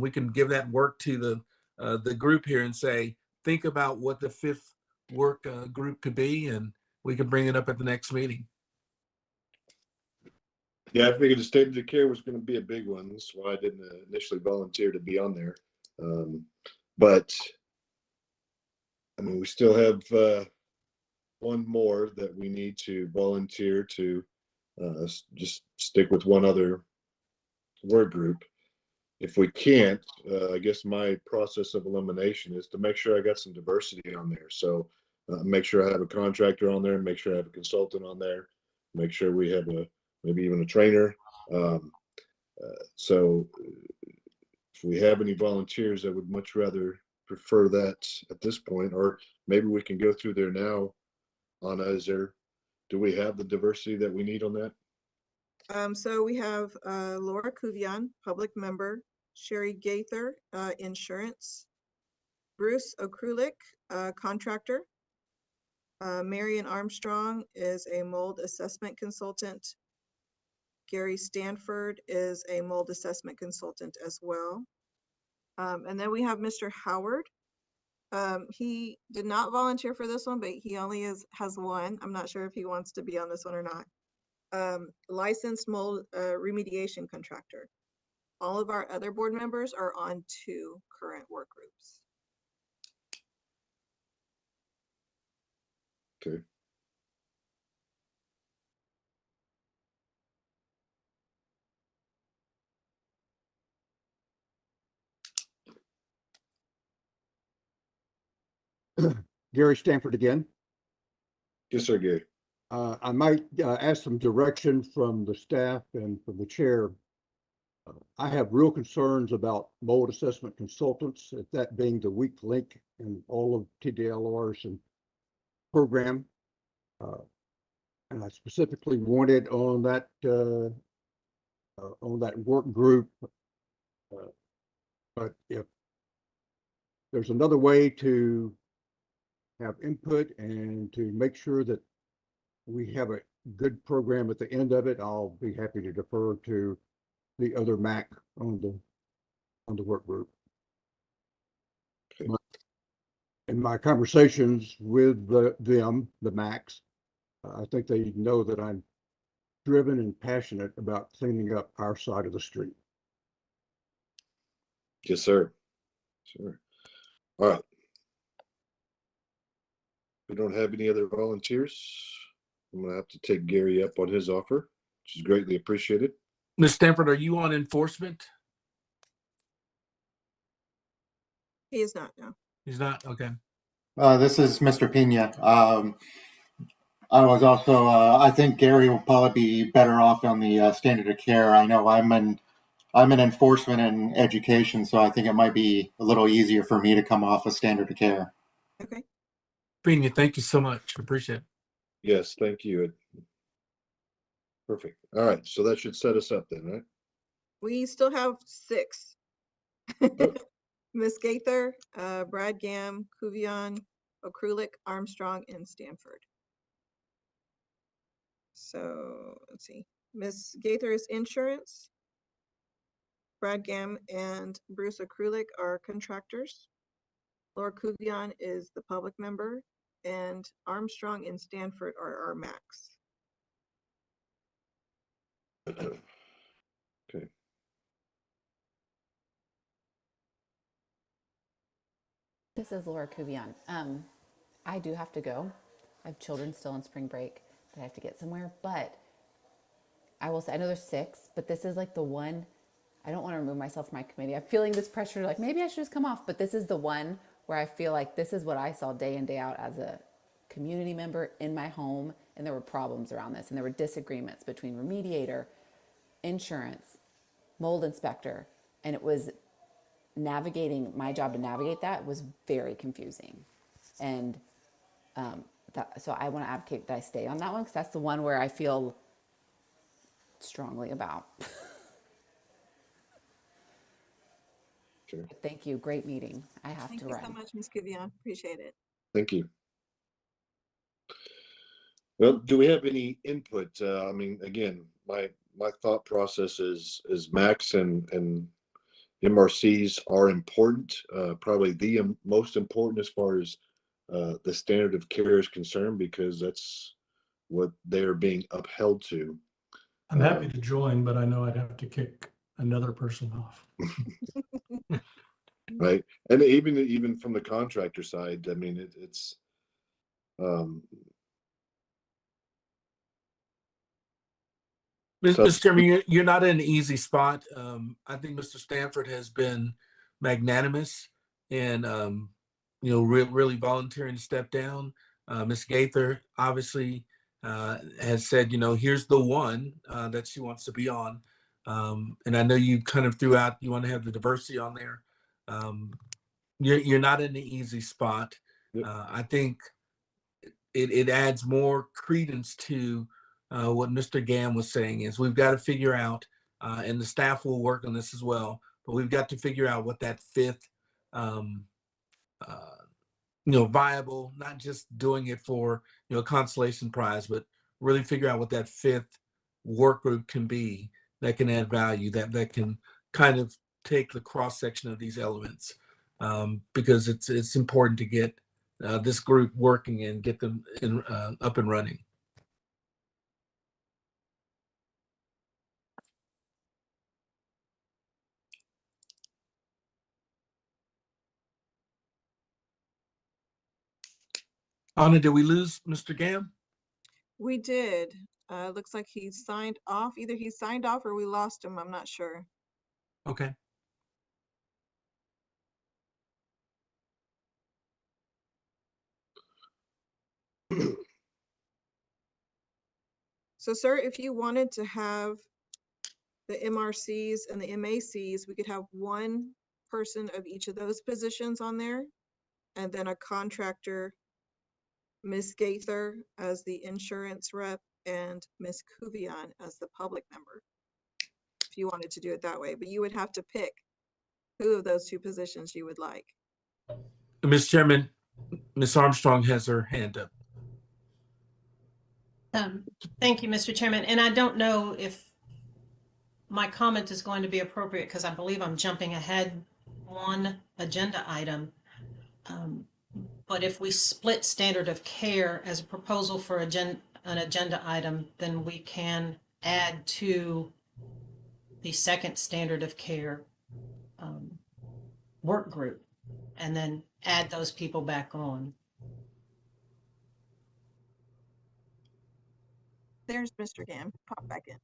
We can give that work to the group here and say, think about what the fifth work group could be, and we can bring it up at the next meeting. Yeah, I figured the standard of care was going to be a big one. That's why I didn't initially volunteer to be on there. But I mean, we still have one more that we need to volunteer to just stick with one other word group. If we can't, I guess my process of elimination is to make sure I got some diversity on there. So make sure I have a contractor on there, make sure I have a consultant on there, make sure we have maybe even a trainer. So if we have any volunteers, I would much rather prefer that at this point, or maybe we can go through there now. Anna, do we have the diversity that we need on that? So we have Laura Kuvian, public member, Sherry Gaither, insurance, Bruce Okrulik, contractor, Marion Armstrong is a mold assessment consultant, Gary Stanford is a mold assessment consultant as well. And then we have Mr. Howard. He did not volunteer for this one, but he only has one. I'm not sure if he wants to be on this one or not. Licensed mold remediation contractor. All of our other board members are on 2 current work groups. Okay. Gary Stanford again. Yes, sir, Gary. I might ask some direction from the staff and from the chair. I have real concerns about mold assessment consultants, that being the weak link in all of TDLR's and program. And I specifically wanted on that work group. But if there's another way to have input and to make sure that we have a good program at the end of it, I'll be happy to defer to the other MAC on the work group. Okay. In my conversations with the MACs, I think they know that I'm driven and passionate about cleaning up our side of the street. Yes, sir. Sure. All right. We don't have any other volunteers. I'm going to have to take Gary up on his offer, which is greatly appreciated. Ms. Stanford, are you on enforcement? He is not, no. He's not? Okay. This is Mr. Pena. I was also, I think Gary will probably be better off on the standard of care. I know I'm in enforcement and education, so I think it might be a little easier for me to come off of standard of care. Okay. Pena, thank you so much. Appreciate it. Yes, thank you. Perfect. All right. So that should set us up then, right? We still have 6. Miss Gaither, Brad Gam, Kuvian, Okrulik, Armstrong, and Stanford. So let's see. Miss Gaither is insurance. Brad Gam and Bruce Okrulik are contractors. Laura Kuvian is the public member, and Armstrong and Stanford are our MACs. Okay. This is Laura Kuvian. I do have to go. I have children still on spring break that I have to get somewhere, but I will say, I know there's 6, but this is like the one, I don't want to remove myself from my committee. I'm feeling this pressure, like maybe I should just come off, but this is the one where I feel like this is what I saw day in, day out as a community member in my home, and there were problems around this, and there were disagreements between remediator, insurance, mold inspector, and it was my job to navigate that was very confusing. And so I want to advocate that I stay on that one because that's the one where I feel strongly about. Sure. Thank you. Great meeting. I have Thank to you run. so much, Ms. Kuvion. Appreciate it. Thank you. Well, do we have any input? I mean, again, my thought process is Max and MRCs are important, probably the most important as far as the standard of care is concerned, because that's what they're being upheld to. I'm happy to join, but I know I'd have to kick another person off. Right. And even from the contractor side, I mean, it's Mr. Chairman, you're not in an easy spot. I think Mr. Stanford has been magnanimous and really volunteering to step down. Ms. Gaither obviously has said, here's the one that she wants to be on. And I know you kind of threw out, you want to have the diversity on there. You're not in an easy spot. I think it adds more credence to what Mr. Gam was saying is we've got to figure out, and the staff will work on this as well, but we've got to figure out what that fifth, viable, not just doing it for, a consolation prize, but really figure out what that fifth work group can be that can add value, that can kind of take the cross section of these elements, because it's important to get this group working and get them up and running. Anna, did we lose Mr. Gam? We did. Looks like he signed off. Either he signed off or we lost him. I'm not sure. Okay. So, sir, if you wanted to have the MRCs and the MACs, we could have one person of each of those positions on there, and then a contractor, Ms. Gaither as the insurance rep, and Ms. Kuvion as the public member, if you wanted to do it that way. But you would have to pick who of those two positions you would like. Mr. Chairman, Ms. Armstrong has her hand up. Thank you, Mr. Chairman. And I don't know if my comment is going to be appropriate because I believe I'm jumping ahead one agenda item. But if we split standard of care as a proposal for an agenda item, then we can add to the second standard of care work group and then add those people back on. There's Mr. Gam. Pop back in.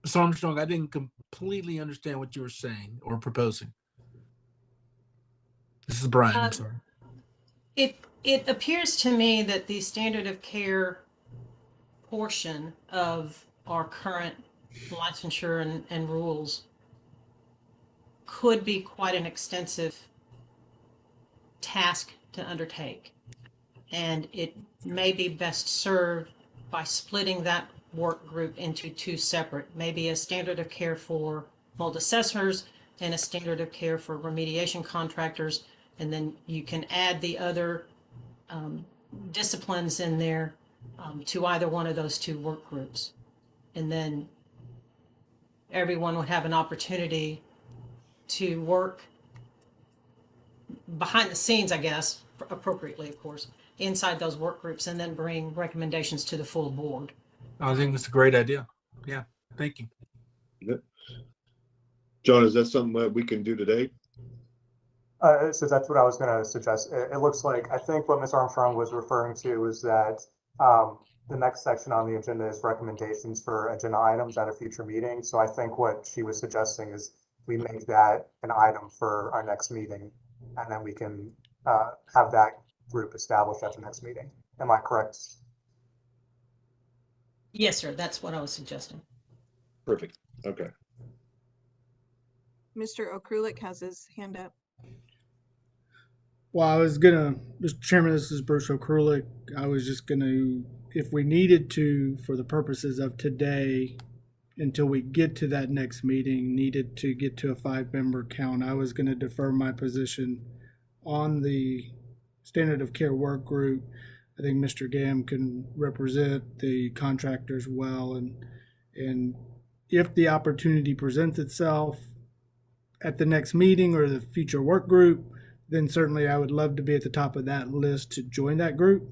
Ms. Armstrong, I didn't completely understand what you were saying or proposing. This is Brian, I'm sorry. It appears to me that the standard of care portion of our current licensure and rules could be quite an extensive task to undertake. And it may be best served by splitting that work group into two separate, maybe a standard of care for mold assessors and a standard of care for remediation contractors. And then you can add the other disciplines in there to either one of those two work groups. And then everyone would have an opportunity to work behind the scenes, I guess, appropriately, of course, inside those work groups and then bring recommendations to the full board. I think that's a great idea. Yeah, thank you. Yep. John, is that something that we can do today? So that's what I was going to suggest. It looks like, I think what Ms. Armstrong was referring to was that the next section on the agenda is recommendations for agenda items at a future meeting. So I think what she was suggesting is we make that an item for our next meeting, and then we can have that group established at the next meeting. Am I correct? Yes, sir. That's what I was suggesting. Perfect. Okay. Mr. Okrulik has his hand up. Well, Mr. Chairman, this is Bruce Okrulik. I was just gonna, if we needed to, for the purposes of today, until we get to that next meeting, needed to get to a 5-member count, I was gonna defer my position on the standard of care work group. I think Mr. Gam can represent the contractors well, and if the opportunity presents itself at the next meeting or the future work group, then certainly I would love to be at the top of that list to join that group.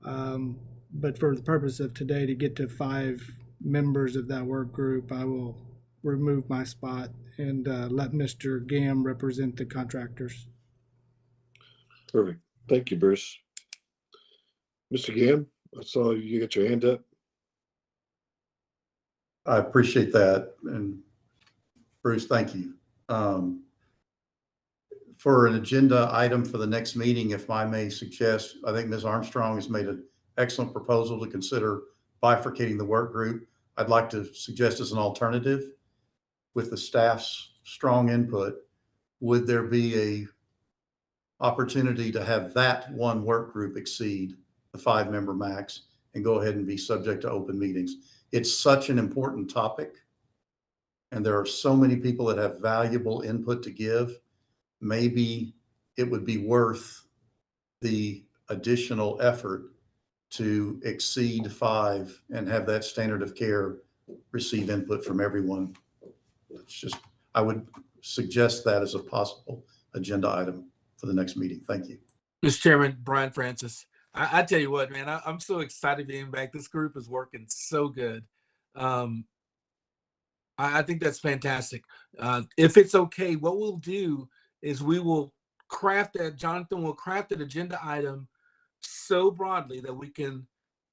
But for the purpose of today, to get to 5 members of that work group, I will remove my spot and let Mr. Gam represent the contractors. Perfect. Thank you, Bruce. Mr. Gam, I saw you get your hand up. I appreciate that. And Bruce, thank you. For an agenda item for the next meeting, if I may suggest, I think Ms. Armstrong has made an excellent proposal to consider bifurcating the work group. I'd like to suggest as an alternative, with the staff's strong input, would there be a opportunity to have that one work group exceed the 5-member max and go ahead and be subject to open meetings? It's such an important topic, and there are so many people that have valuable input to give. Maybe it would be worth the additional effort to exceed 5 and have that standard of care receive input from everyone. It's just, I would suggest that as a possible agenda item for the next meeting. Thank you. Mr. Chairman, Brian Francis. I tell you what, man, I'm so excited being back. This group is working so good. I think that's fantastic. If it's okay, what we'll do is we will craft that, Jonathan will craft an agenda item so broadly that we can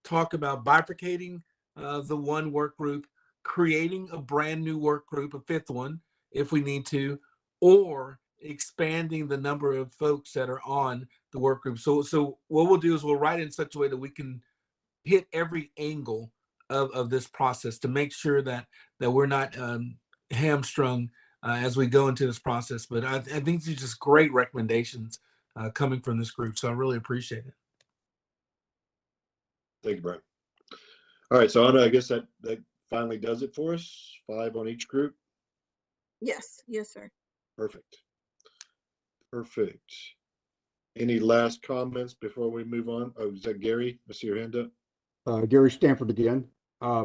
talk about bifurcating the one work group, creating a brand new work group, a 5th one, if we need to, or expanding the number of folks that are on the work group. So what we'll do is we'll write in such a way that we can hit every angle of this process to make sure that we're not hamstrung as we go into this process. But I think these are just great recommendations coming from this group. So I really appreciate it. Thank you, Brian. All right, so Anna, I guess that finally does it for us. 5 on each group. Yes, sir. Perfect. Any last comments before we move on? Oh, is that Gary? I see your hand up. Gary Stanford again. I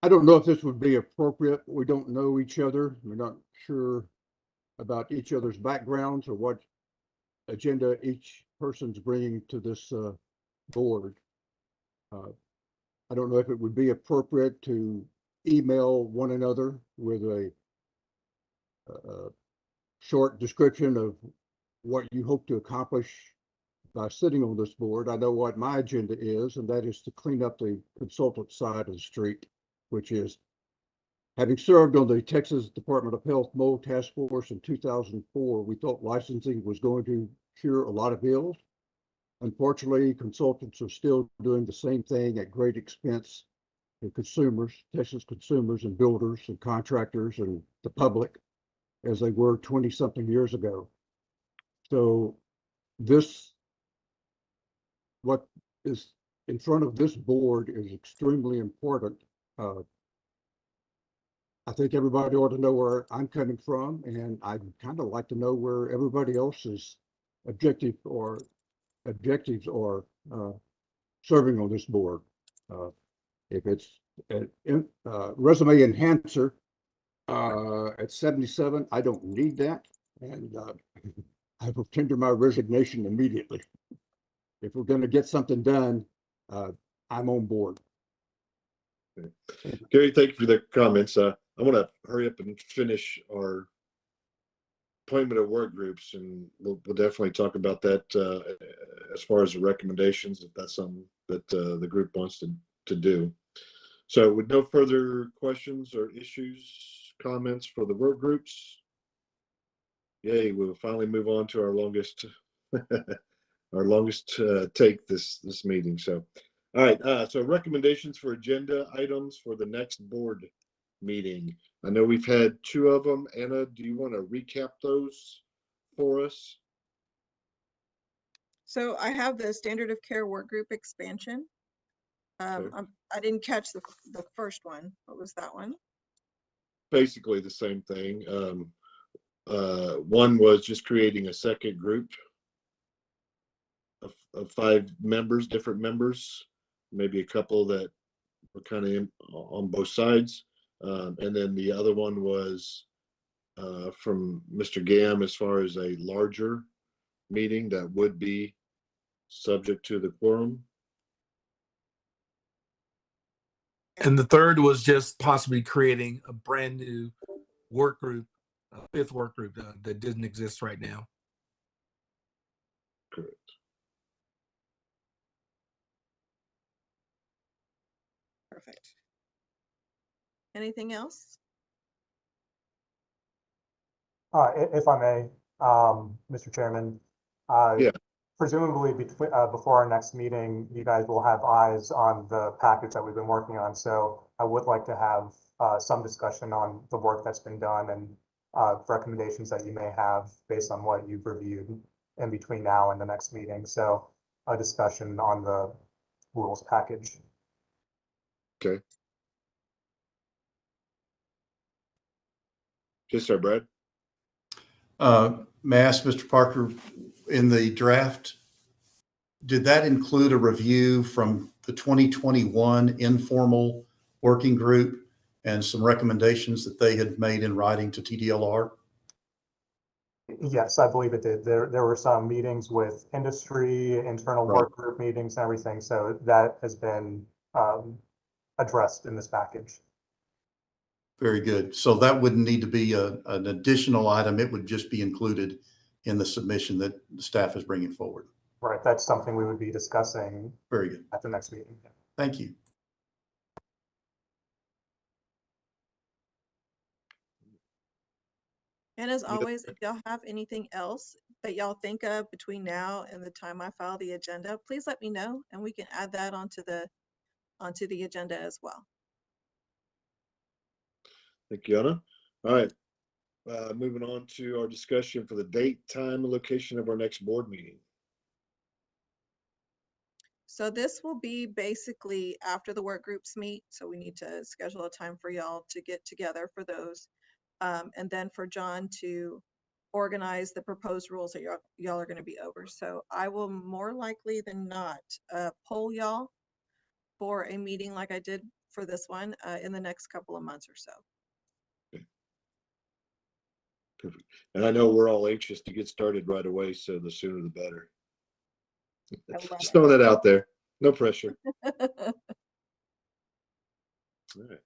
don't know if this would be appropriate. We don't know each other. We're not sure about each other's backgrounds or what agenda each person's bringing to this board. I don't know if it would be appropriate to email one another with a short description of what you hope to accomplish by sitting on this board. I know what my agenda is, and that is to clean up the consultant side of the street, which is, having served on the Texas Department of Health Mold Task Force in 2004, we thought licensing was going to cure a lot of ills. Unfortunately, consultants are still doing the same thing at great expense to consumers, Texas consumers and builders and contractors and the public, as they were 20-something years ago. So what is in front of this board is extremely important. I think everybody ought to know where I'm coming from, and I'd kind of like to know where everybody else's objectives are serving on this board. If it's a resume enhancer at 77, I don't need that, and I will tender my resignation immediately. If we're going to get something done, I'm on board. Gary, thank you for the comments. I want to hurry up and finish our appointment of work groups, and we'll definitely talk about that as far as the recommendations, if that's something that the group wants to do. So with no further questions or issues, comments for the work groups, yay, we'll finally move on to our longest take this meeting. So all right, so recommendations for agenda items for the next board meeting. I know we've had 2 of them. Anna, do you want to recap those for us? So I have the standard of care work group expansion. I didn't catch the first one. What was that one? Basically the same thing. One was just creating a second group of 5 members, different members, maybe a couple that were kind of on both sides. And then the other one was from Mr. Gam as far as a larger meeting that would be subject to the quorum. And the third was just possibly creating a brand new work group, a 5th work group that didn't exist right now. Correct. Perfect. Anything else? If I may, Mr. Chairman, Yeah. presumably before our next meeting, you guys will have eyes on the package that we've been working on. So I would like to have some discussion on the work that's been done and recommendations that you may have based on what you've reviewed in between now and the next meeting. So a discussion on the rules package. Okay. Yes, sir, Brad. May I ask Mr. Parker, in the draft, did that include a review from the 2021 informal working group and some recommendations that they had made in writing to TDLR? Yes, I believe it did. There were some meetings with industry, internal work group meetings and everything. So that has been addressed in this package. Very good. So that wouldn't need to be an additional item. It would just be included in the submission that the staff is bringing forward. Right. That's something we would be discussing. Very good. At the next meeting. Thank you. And as always, if y'all have anything else that y'all think of between now and the time I file the agenda, please let me know and we can add that onto the agenda as well. Thank you, Anna. All right. Moving on to our discussion for the date, time, and location of our next board meeting. So this will be basically after the work groups meet. So we need to schedule a time for y'all to get together for those. And then for John to organize the proposed rules that y'all are going to be over. So I will more likely than not poll y'all for a meeting like I did for this one in the next couple of months or so. Perfect. And I know we're all anxious to get started right away, so the sooner the better. Just throwing that out there. No pressure. All right.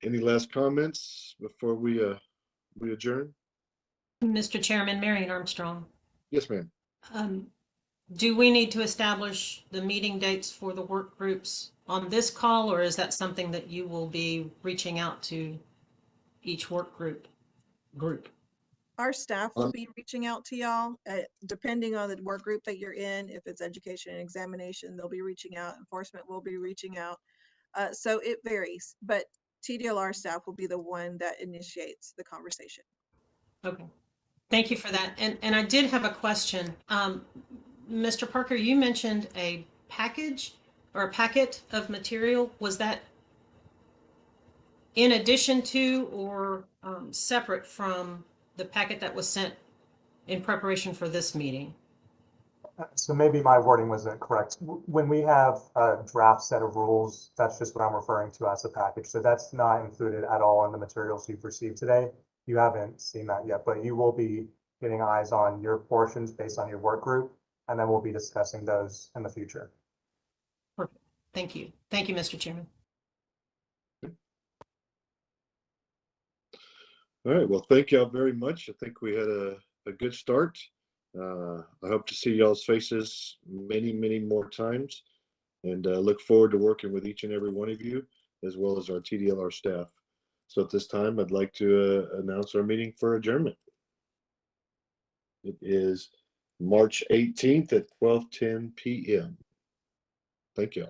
Any last comments before we adjourn? Mr. Chairman, Marion Armstrong. Yes, ma'am. Do we need to establish the meeting dates for the work groups on this call, or is that something that you will be reaching out to each work group? Our staff will be reaching out to y'all depending on the work group that you're in. If it's education and examination, they'll be reaching out. Enforcement will be reaching out. So it varies, but TDLR staff will be the one that initiates the conversation. Okay, thank you for that. And I did have a question. Mr. Parker, you mentioned a package or a packet of material. Was that in addition to or separate from the packet that was sent in preparation for this meeting? So maybe my wording wasn't correct. When we have a draft set of rules, that's just what I'm referring to as a package. So that's not included at all in the materials you've received today. You haven't seen that yet, but you will be getting eyes on your portions based on your work group, and then we'll be discussing those in the future. Perfect. Thank you. Thank you, Mr. Chairman. All right. Well, thank y'all very much. I think we had a good start. I hope to see y'all's faces many, many more times, and look forward to working with each and every one of you, as well as our TDLR staff. So at this time, I'd like to announce our meeting for adjournment. It is March 18th at 12:10 p.m. Thank you.